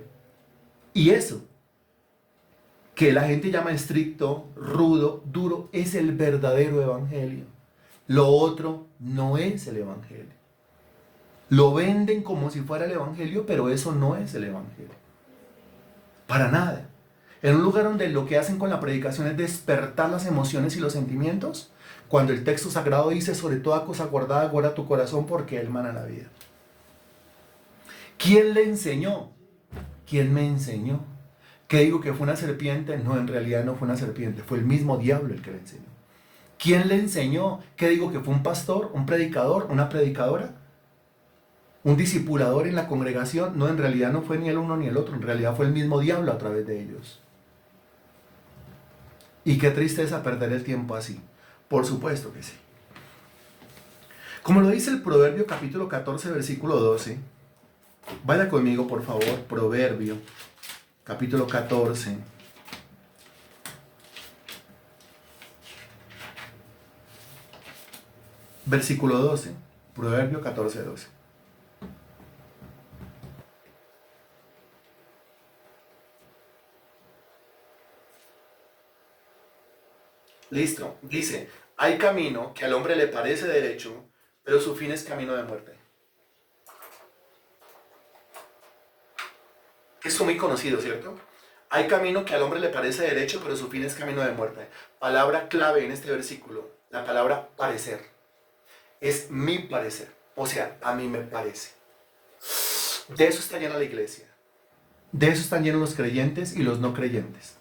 Y eso, que la gente llama estricto, rudo, duro, es el verdadero evangelio. Lo otro no es el evangelio. Lo venden como si fuera el evangelio, pero eso no es el evangelio. Para nada. En un lugar donde lo que hacen con la predicación es despertar las emociones y los sentimientos, cuando el texto sagrado dice, sobre toda cosa guardada, guarda tu corazón porque él mana la vida. ¿Quién le enseñó? ¿Quién me enseñó? ¿Qué digo que fue una serpiente? No, en realidad no fue una serpiente, fue el mismo diablo el que le enseñó. ¿Quién le enseñó? ¿Qué digo que fue un pastor, un predicador, una predicadora? ¿Un discipulador en la congregación? No, en realidad no fue ni el uno ni el otro, en realidad fue el mismo diablo a través de ellos. Y qué tristeza perder el tiempo así. Por supuesto que sí. Como lo dice el Proverbio capítulo 14, versículo 12. Vaya conmigo, por favor, Proverbio capítulo 14. Versículo 12. Proverbio 14, 12. Listo. Dice, hay camino que al hombre le parece derecho, pero su fin es camino de muerte. Esto es muy conocido, ¿cierto? Hay camino que al hombre le parece derecho, pero su fin es camino de muerte. Palabra clave en este versículo, la palabra parecer. Es mi parecer. O sea, a mí me parece. De eso está llena la iglesia. De eso están llenos los creyentes y los no creyentes.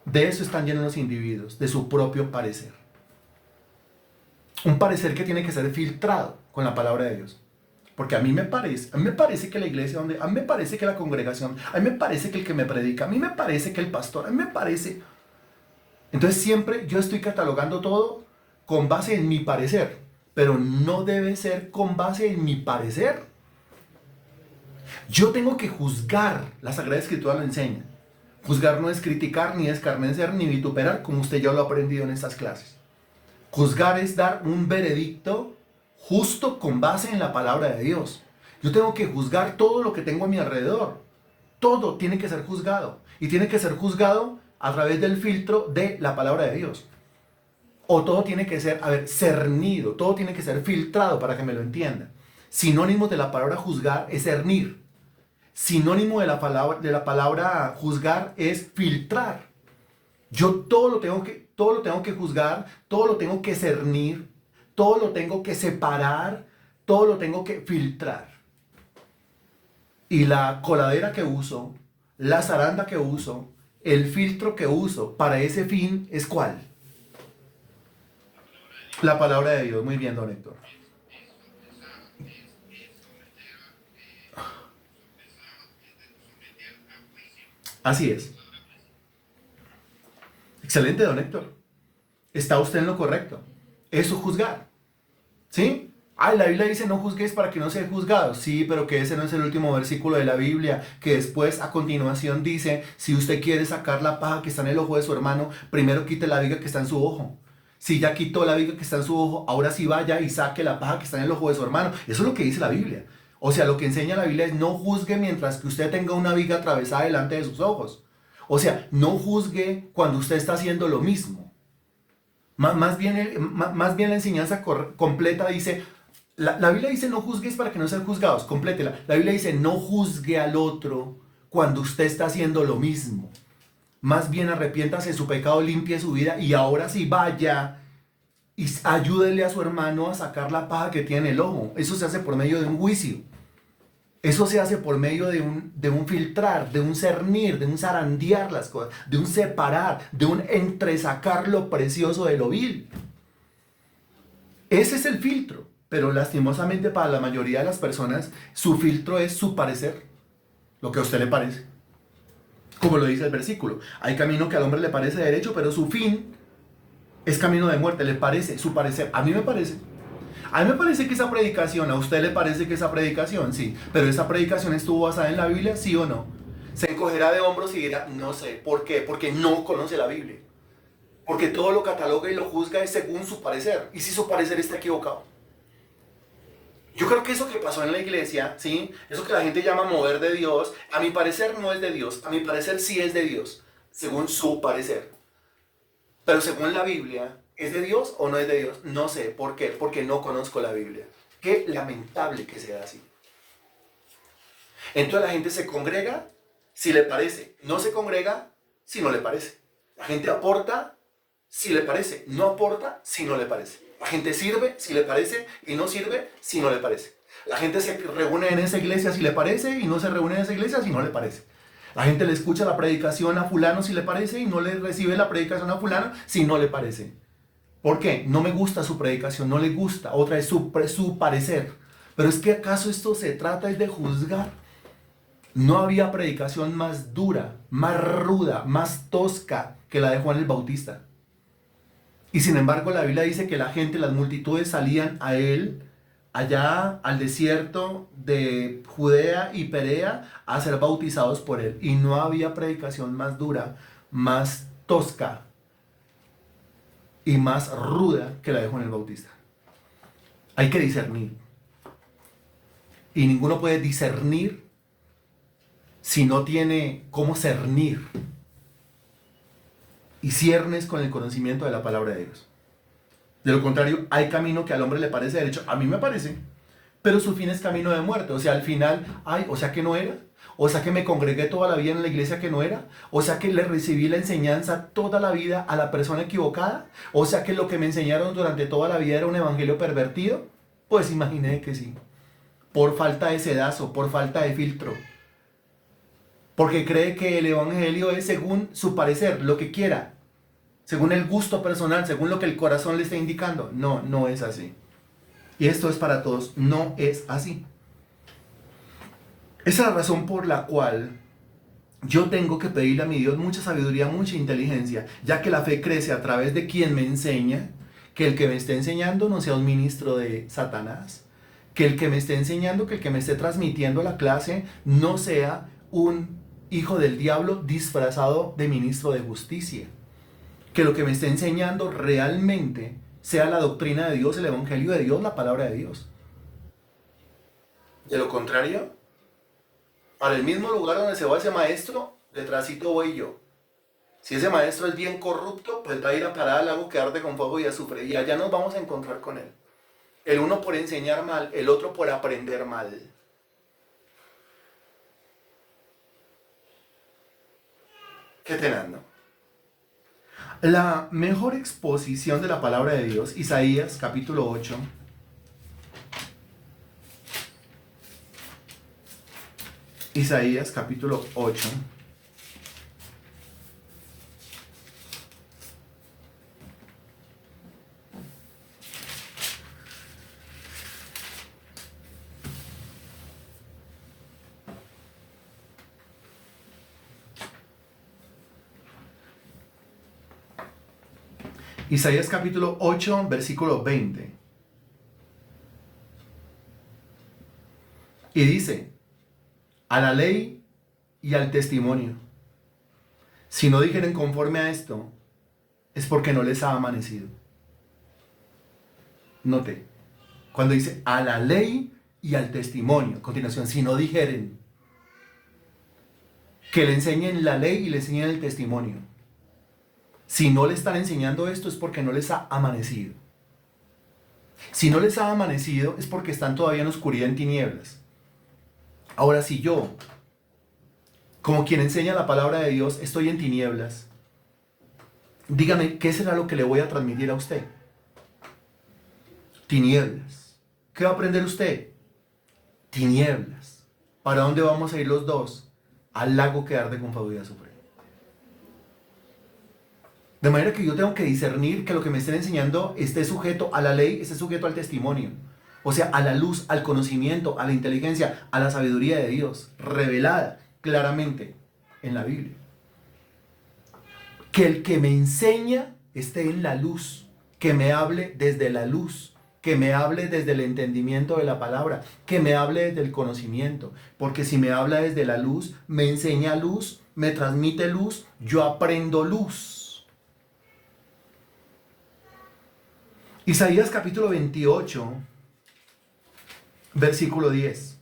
De eso están llenos los individuos, de su propio parecer. Un parecer que tiene que ser filtrado con la palabra de Dios. Porque a mí me parece que la iglesia, a mí me parece que la congregación, a mí me parece que el que me predica, a mí me parece que el pastor, a mí me parece. Entonces siempre yo estoy catalogando todo con base en mi parecer, pero no debe ser con base en mi parecer. Yo tengo que juzgar, la Sagrada Escritura lo enseña. Juzgar no es criticar, ni escarnecer, ni vituperar, como usted ya lo ha aprendido en estas clases. Juzgar es dar un veredicto justo con base en la palabra de Dios. Yo tengo que juzgar todo lo que tengo a mi alrededor. Todo tiene que ser juzgado. Y tiene que ser juzgado a través del filtro de la palabra de Dios. O todo tiene que ser, cernido. Todo tiene que ser filtrado para que me lo entienda. Sinónimo de la palabra juzgar es cernir. Sinónimo de la palabra juzgar es filtrar. Yo todo lo tengo que juzgar, todo lo tengo que cernir, todo lo tengo que separar, todo lo tengo que filtrar. Y la coladera que uso, la zaranda que uso, el filtro que uso para ese fin es ¿cuál? La palabra de Dios. Muy bien, don Héctor. Así es. Excelente, don Héctor. Está usted en lo correcto. Eso es juzgar. ¿Sí? La Biblia dice no juzguéis para que no seáis juzgados. Sí, pero que ese no es el último versículo de la Biblia, que después a continuación dice, si usted quiere sacar la paja que está en el ojo de su hermano, primero quite la viga que está en su ojo. Si ya quitó la viga que está en su ojo, ahora sí vaya y saque la paja que está en el ojo de su hermano. Eso es lo que dice la Biblia. O sea, lo que enseña la Biblia es no juzgue mientras que usted tenga una viga atravesada delante de sus ojos. O sea, no juzgue cuando usted está haciendo lo mismo. Más bien la enseñanza completa dice, la Biblia dice no juzgues para que no sean juzgados, complétela. La Biblia dice no juzgue al otro cuando usted está haciendo lo mismo. Más bien arrepiéntase de su pecado, limpie su vida y ahora sí vaya y ayúdele a su hermano a sacar la paja que tiene en el ojo. Eso se hace por medio de un juicio. Eso se hace por medio de un filtrar, de un cernir, de un zarandear las cosas, de un separar, de un entresacar lo precioso de lo vil. Ese es el filtro, pero lastimosamente para la mayoría de las personas, su filtro es su parecer, lo que a usted le parece. Como lo dice el versículo, hay camino que al hombre le parece derecho, pero su fin es camino de muerte, le parece, su parecer. A mí me parece. A mí me parece que esa predicación, a usted le parece que esa predicación, sí, pero esa predicación estuvo basada en la Biblia, sí o no. Se encogerá de hombros y dirá, no sé, ¿por qué? Porque no conoce la Biblia. Porque todo lo cataloga y lo juzga es según su parecer. Y si su parecer está equivocado. Yo creo que eso que pasó en la iglesia, ¿sí? Eso que la gente llama mover de Dios, a mi parecer no es de Dios, a mi parecer sí es de Dios, según su parecer. Pero según la Biblia, ¿es de Dios o no es de Dios? No sé, ¿por qué? Porque no conozco la Biblia. Qué lamentable que sea así. Entonces la gente se congrega si le parece, no se congrega si no le parece. La gente aporta si le parece, no aporta si no le parece. La gente sirve si le parece y no sirve si no le parece. La gente se reúne en esa iglesia si le parece y no se reúne en esa iglesia si no le parece. La gente le escucha la predicación a fulano si le parece y no le recibe la predicación a fulano si no le parece. ¿Por qué? No me gusta su predicación, no le gusta. Otra es su parecer. Pero es que acaso esto se trata de juzgar. No había predicación más dura, más ruda, más tosca que la de Juan el Bautista. Y sin embargo la Biblia dice que la gente, las multitudes salían a él, allá al desierto de Judea y Perea, a ser bautizados por él. Y no había predicación más dura, más tosca y más ruda que la de Juan el Bautista. Hay que discernir. Y ninguno puede discernir si no tiene cómo cernir y ciernes con el conocimiento de la palabra de Dios. De lo contrario, hay camino que al hombre le parece derecho, a mí me parece, pero su fin es camino de muerte. O sea, al final, ay, o sea que no era, o sea que me congregué toda la vida en la iglesia que no era, o sea que le recibí la enseñanza toda la vida a la persona equivocada, o sea que lo que me enseñaron durante toda la vida era un evangelio pervertido. Pues imaginé que sí, por falta de sedazo, por falta de filtro. Porque cree que el evangelio es según su parecer, lo que quiera, según el gusto personal, según lo que el corazón le está indicando. No, no es así. Y esto es para todos, no es así. Esa es la razón por la cual yo tengo que pedirle a mi Dios mucha sabiduría, mucha inteligencia, ya que la fe crece a través de quien me enseña, que el que me esté enseñando no sea un ministro de Satanás, que el que me esté enseñando, que el que me esté transmitiendo la clase no sea un hijo del diablo disfrazado de ministro de justicia. Que lo que me esté enseñando realmente sea la doctrina de Dios, el evangelio de Dios, la palabra de Dios. De lo contrario, para el mismo lugar donde se va ese maestro, detrásito voy yo. Si ese maestro es bien corrupto, pues va a ir a parar al lago que arde con fuego y azufre. Y allá nos vamos a encontrar con él. El uno por enseñar mal, el otro por aprender mal. Qué tenaz, ¿no? La mejor exposición de la palabra de Dios, Isaías capítulo 8. Isaías capítulo 8. Isaías capítulo 8, versículo 20. Y dice, a la ley y al testimonio. Si no dijeren conforme a esto, es porque no les ha amanecido. Note, cuando dice a la ley y al testimonio, a continuación, si no dijeren, que le enseñen la ley y le enseñen el testimonio. Si no le están enseñando esto es porque no les ha amanecido. Si no les ha amanecido es porque están todavía en oscuridad, en tinieblas. Ahora, si yo, como quien enseña la palabra de Dios, estoy en tinieblas, dígame, ¿qué será lo que le voy a transmitir a usted? Tinieblas. ¿Qué va a aprender usted? Tinieblas. ¿Para dónde vamos a ir los dos? Al lago que arde con fuego y azufre. De manera que yo tengo que discernir que lo que me estén enseñando esté sujeto a la ley, esté sujeto al testimonio. O sea, a la luz, al conocimiento, a la inteligencia, a la sabiduría de Dios, revelada claramente en la Biblia. Que el que me enseña esté en la luz, que me hable desde la luz, que me hable desde el entendimiento de la palabra, que me hable desde el conocimiento. Porque si me habla desde la luz, me enseña luz, me transmite luz, yo aprendo luz. Isaías capítulo 28, versículo 10.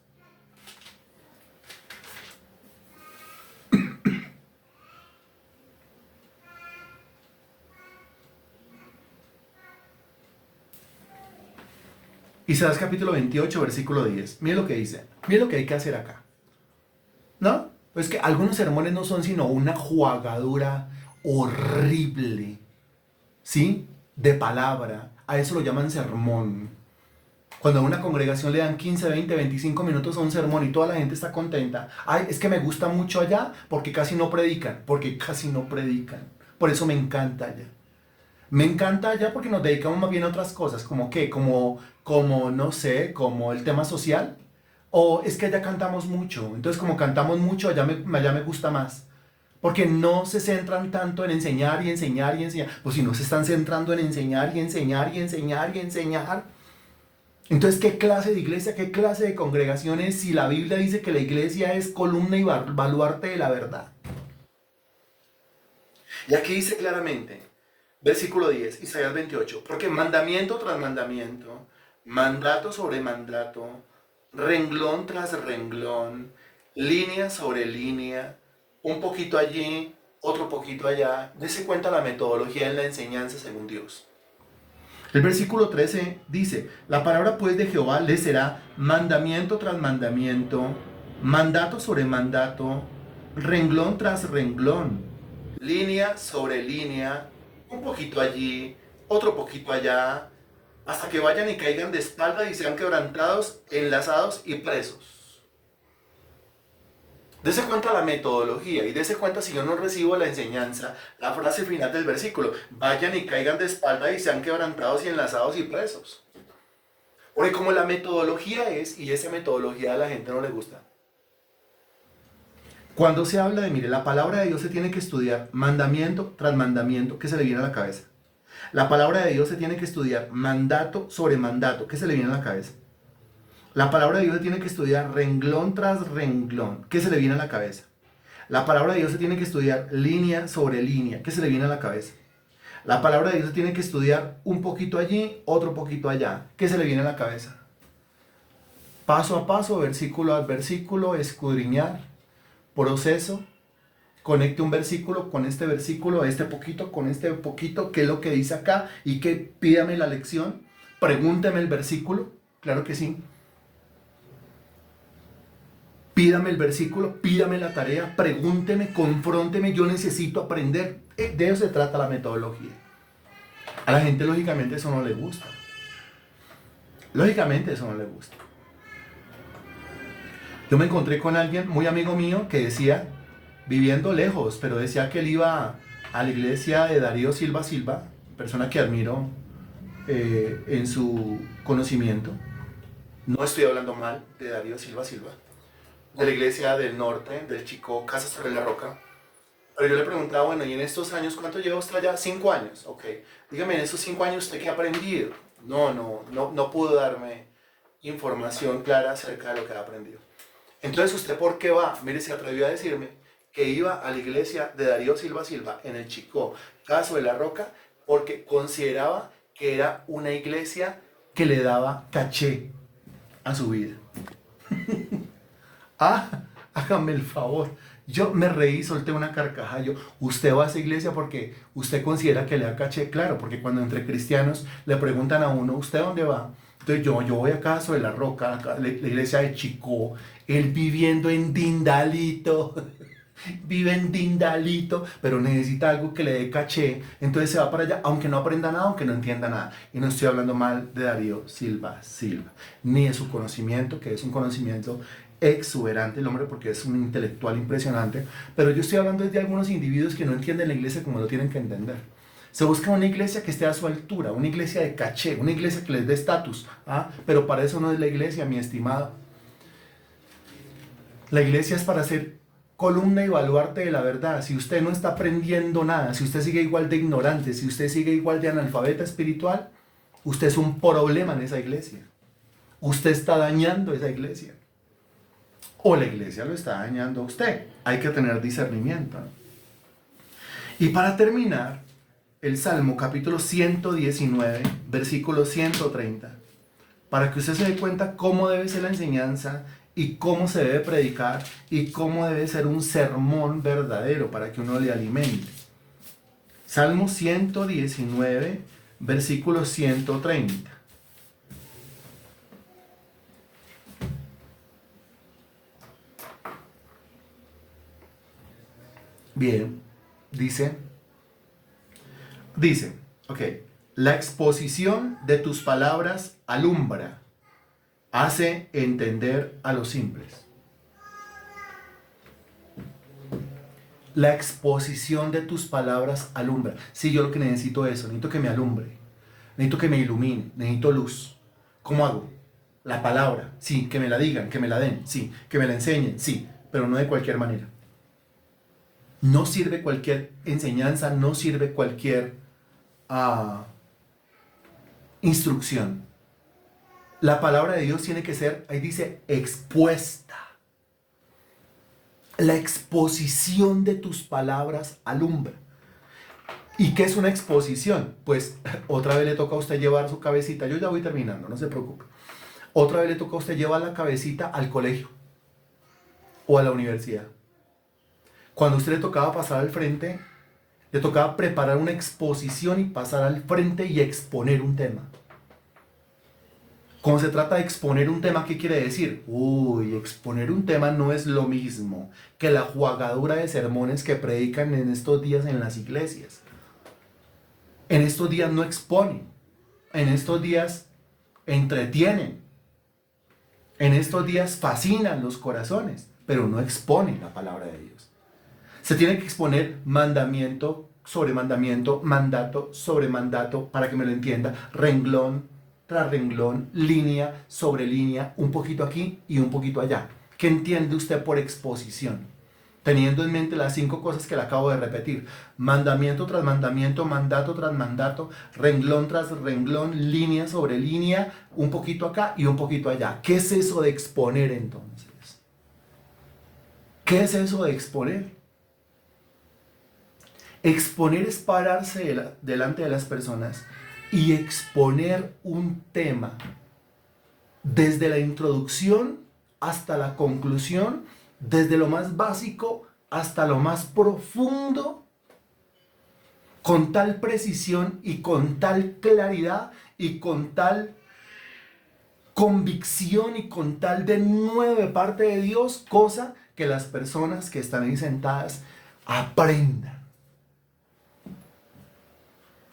Isaías capítulo 28, versículo 10. Mire lo que dice. Mire lo que hay que hacer acá. ¿No? Pues que algunos sermones no son sino una jugadura horrible, ¿sí? De palabra. A eso lo llaman sermón. Cuando a una congregación le dan 15, 20, 25 minutos a un sermón y toda la gente está contenta. Ay, es que me gusta mucho allá porque casi no predican. Porque casi no predican. Por eso me encanta allá. Me encanta allá porque nos dedicamos más bien a otras cosas. ¿Como qué? Como no sé, como el tema social. O es que allá cantamos mucho. Entonces como cantamos mucho, allá me gusta más. Porque no se centran tanto en enseñar y enseñar y enseñar. Pues si no se están centrando en enseñar y enseñar y enseñar y enseñar. Entonces, ¿qué clase de iglesia, qué clase de congregación es si la Biblia dice que la iglesia es columna y baluarte de la verdad? Y aquí dice claramente, versículo 10, Isaías 28, porque mandamiento tras mandamiento, mandato sobre mandato, renglón tras renglón, línea sobre línea, un poquito allí, otro poquito allá. Dese cuenta la metodología en la enseñanza según Dios. El versículo 13 dice, la palabra pues de Jehová le será mandamiento tras mandamiento, mandato sobre mandato, renglón tras renglón, línea sobre línea, un poquito allí, otro poquito allá, hasta que vayan y caigan de espalda y sean quebrantados, enlazados y presos. Dese cuenta la metodología y dese cuenta si yo no recibo la enseñanza, la frase final del versículo, vayan y caigan de espalda y sean quebrantados y enlazados y presos. Porque como la metodología es, y esa metodología a la gente no le gusta. Cuando se habla de, mire, la palabra de Dios se tiene que estudiar mandamiento tras mandamiento, ¿qué se le viene a la cabeza? La palabra de Dios se tiene que estudiar mandato sobre mandato, ¿qué se le viene a la cabeza? La palabra de Dios se tiene que estudiar renglón tras renglón, ¿qué se le viene a la cabeza? La palabra de Dios se tiene que estudiar línea sobre línea, ¿qué se le viene a la cabeza? La palabra de Dios se tiene que estudiar un poquito allí, otro poquito allá, ¿qué se le viene a la cabeza? Paso a paso, versículo a versículo, escudriñar, proceso, conecte un versículo con este versículo, este poquito con este poquito, qué es lo que dice acá y que pídame la lección, pregúnteme el versículo, claro que sí. Pídame el versículo, pídame la tarea, pregúnteme, confrónteme, yo necesito aprender. De eso se trata la metodología. A la gente lógicamente eso no le gusta. Lógicamente eso no le gusta. Yo me encontré con alguien muy amigo mío que decía, viviendo lejos, pero decía que él iba a la iglesia de Darío Silva Silva, persona que admiro en su conocimiento. No estoy hablando mal de Darío Silva Silva, de la iglesia del norte, del Chicó, Casa sobre la Roca. Pero yo le preguntaba, bueno, ¿y en estos años cuánto lleva usted allá? 5 años, ok. Dígame, en estos 5 años, ¿usted qué ha aprendido? No pudo darme información clara acerca de lo que ha aprendido. Entonces, ¿usted por qué va? Mire, se atrevió a decirme que iba a la iglesia de Darío Silva Silva, en el Chicó, Casa de la Roca, porque consideraba que era una iglesia que le daba caché a su vida. Hágame el favor. Yo me reí, solté una carcajada. Usted va a esa iglesia porque usted considera que le da caché, claro, porque cuando entre cristianos le preguntan a uno, ¿usted dónde va? Entonces yo voy a Casa de la Roca, la iglesia de Chicó, él viviendo en Dindalito, vive en Dindalito, pero necesita algo que le dé caché, entonces se va para allá, aunque no aprenda nada, aunque no entienda nada. Y no estoy hablando mal de Darío Silva Silva, ni de su conocimiento, que es un conocimiento exuberante el hombre porque es un intelectual impresionante, pero yo estoy hablando de algunos individuos que no entienden la iglesia como lo tienen que entender. Se busca una iglesia que esté a su altura, una iglesia de caché, una iglesia que les dé estatus. Pero para eso no es la iglesia, mi estimado. La iglesia es para ser columna y baluarte de la verdad. Si usted no está aprendiendo nada, si usted sigue igual de ignorante, si usted sigue igual de analfabeta espiritual, usted es un problema en esa iglesia. Usted está dañando esa iglesia. O la iglesia lo está dañando a usted. Hay que tener discernimiento. Y para terminar, el Salmo capítulo 119, versículo 130, para que usted se dé cuenta cómo debe ser la enseñanza y cómo se debe predicar y cómo debe ser un sermón verdadero para que uno le alimente. Salmo 119, versículo 130. Bien, dice, ok, la exposición de tus palabras alumbra, hace entender a los simples. La exposición de tus palabras alumbra. Sí, yo lo que necesito es eso, necesito que me alumbre, necesito que me ilumine, necesito luz. ¿Cómo hago? La palabra, sí, que me la digan, que me la den, sí, que me la enseñen, sí, pero no de cualquier manera. No sirve cualquier enseñanza, no sirve cualquier instrucción. La palabra de Dios tiene que ser, ahí dice, expuesta. La exposición de tus palabras alumbra. ¿Y qué es una exposición? Pues otra vez le toca a usted llevar su cabecita. Yo ya voy terminando, no se preocupe. Otra vez le toca a usted llevar la cabecita al colegio o a la universidad. Cuando a usted le tocaba pasar al frente, le tocaba preparar una exposición y pasar al frente y exponer un tema. Cuando se trata de exponer un tema, ¿qué quiere decir? Exponer un tema no es lo mismo que la jugadura de sermones que predican en estos días en las iglesias. En estos días no exponen, en estos días entretienen, en estos días fascinan los corazones, pero no exponen la palabra de Dios. Se tiene que exponer mandamiento sobre mandamiento, mandato sobre mandato, para que me lo entienda, renglón tras renglón, línea sobre línea, un poquito aquí y un poquito allá. ¿Qué entiende usted por exposición? Teniendo en mente las 5 cosas que le acabo de repetir. Mandamiento tras mandamiento, mandato tras mandato, renglón tras renglón, línea sobre línea, un poquito acá y un poquito allá. ¿Qué es eso de exponer entonces? ¿Qué es eso de exponer? Exponer es pararse delante de las personas y exponer un tema desde la introducción hasta la conclusión, desde lo más básico hasta lo más profundo, con tal precisión y con tal claridad y con tal convicción y con tal denuedo de parte de Dios, cosa que las personas que están ahí sentadas aprendan.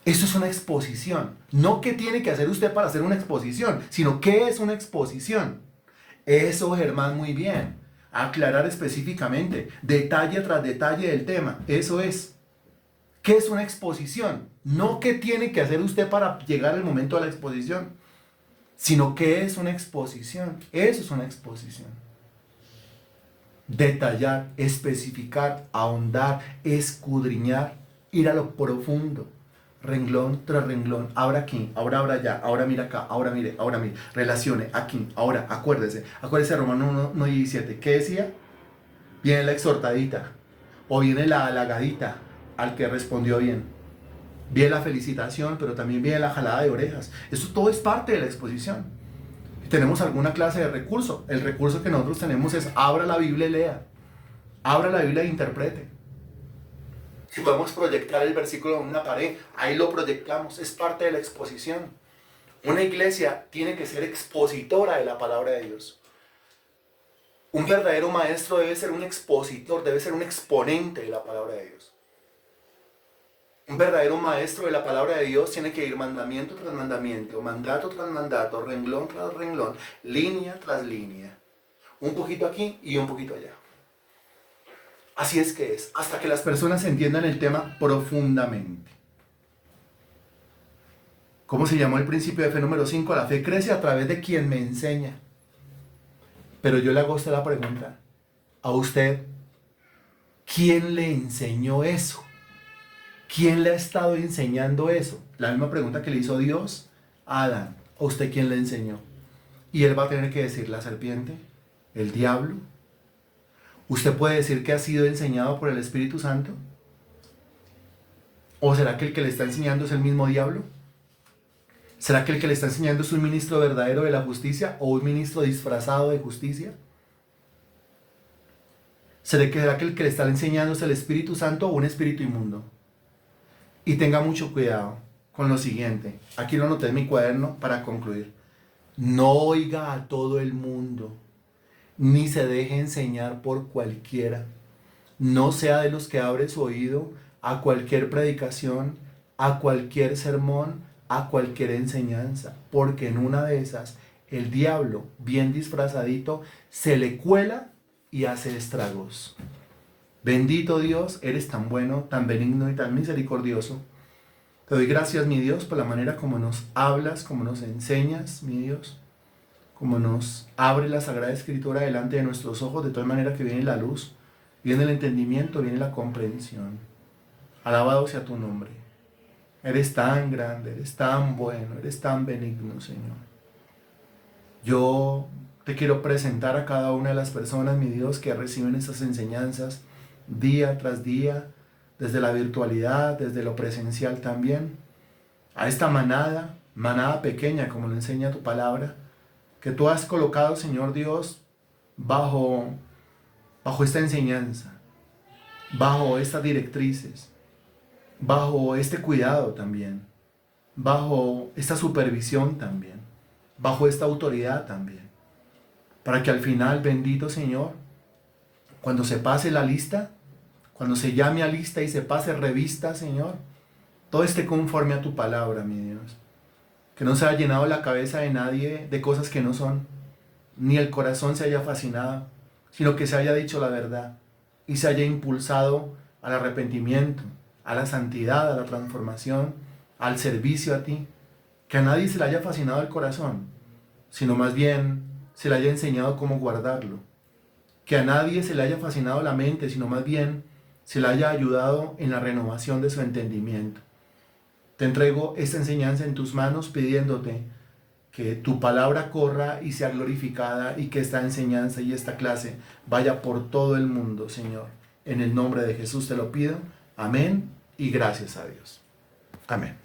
Eso es una exposición. No qué tiene que hacer usted para hacer una exposición, sino qué es una exposición. Eso, Germán, muy bien. Aclarar específicamente, detalle tras detalle del tema. Eso es. ¿Qué es una exposición? No qué tiene que hacer usted para llegar al momento de la exposición, sino qué es una exposición. Eso es una exposición. Detallar, especificar, ahondar, escudriñar, ir a lo profundo. Renglón tras renglón, ahora aquí, ahora allá, ahora mira acá, ahora mire, relacione, aquí, ahora, acuérdese Romanos 1:17, ¿qué decía? Viene la exhortadita, o viene la halagadita al que respondió bien, viene la felicitación, pero también viene la jalada de orejas. Eso todo es parte de la exposición. Y tenemos alguna clase de recurso. El recurso que nosotros tenemos es abra la Biblia y lea, abra la Biblia e interprete. Si podemos proyectar el versículo en una pared, ahí lo proyectamos, es parte de la exposición. Una iglesia tiene que ser expositora de la palabra de Dios. Un verdadero maestro debe ser un expositor, debe ser un exponente de la palabra de Dios. Un verdadero maestro de la palabra de Dios tiene que ir mandamiento tras mandamiento, mandato tras mandato, renglón tras renglón, línea tras línea. Un poquito aquí y un poquito allá. Así es que es, hasta que las personas entiendan el tema profundamente. ¿Cómo se llamó el principio de fe número 5? La fe crece a través de quien me enseña. Pero yo le hago a usted la pregunta, a usted, ¿quién le enseñó eso? ¿Quién le ha estado enseñando eso? La misma pregunta que le hizo Dios a Adán. ¿A usted quién le enseñó? Y él va a tener que decir la serpiente, el diablo. ¿Usted puede decir que ha sido enseñado por el Espíritu Santo? ¿O será que el que le está enseñando es el mismo diablo? ¿Será que el que le está enseñando es un ministro verdadero de la justicia o un ministro disfrazado de justicia? ¿Será que el que le está enseñando es el Espíritu Santo o un espíritu inmundo? Y tenga mucho cuidado con lo siguiente. Aquí lo anoté en mi cuaderno para concluir. No oiga a todo el mundo, ni se deje enseñar por cualquiera. No sea de los que abre su oído a cualquier predicación, a cualquier sermón, a cualquier enseñanza, porque en una de esas el diablo, bien disfrazadito, se le cuela y hace estragos. Bendito Dios, eres tan bueno, tan benigno y tan misericordioso. Te doy gracias, mi Dios, por la manera como nos hablas, como nos enseñas, mi Dios, como nos abre la Sagrada Escritura delante de nuestros ojos, de tal manera que viene la luz, viene el entendimiento, viene la comprensión. Alabado sea tu nombre. Eres tan grande, eres tan bueno, eres tan benigno, Señor. Yo te quiero presentar a cada una de las personas, mi Dios, que reciben estas enseñanzas día tras día, desde la virtualidad, desde lo presencial también, a esta manada pequeña, como lo enseña tu palabra, que tú has colocado, Señor Dios, bajo esta enseñanza, bajo estas directrices, bajo este cuidado también, bajo esta supervisión también, bajo esta autoridad también, para que al final, bendito Señor, cuando se pase la lista, cuando se llame a lista y se pase revista, Señor, todo esté conforme a tu palabra, mi Dios. Que no se haya llenado la cabeza de nadie de cosas que no son, ni el corazón se haya fascinado, sino que se haya dicho la verdad y se haya impulsado al arrepentimiento, a la santidad, a la transformación, al servicio a ti. Que a nadie se le haya fascinado el corazón, sino más bien se le haya enseñado cómo guardarlo. Que a nadie se le haya fascinado la mente, sino más bien se le haya ayudado en la renovación de su entendimiento. Te entrego esta enseñanza en tus manos pidiéndote que tu palabra corra y sea glorificada y que esta enseñanza y esta clase vaya por todo el mundo, Señor. En el nombre de Jesús te lo pido. Amén y gracias a Dios. Amén.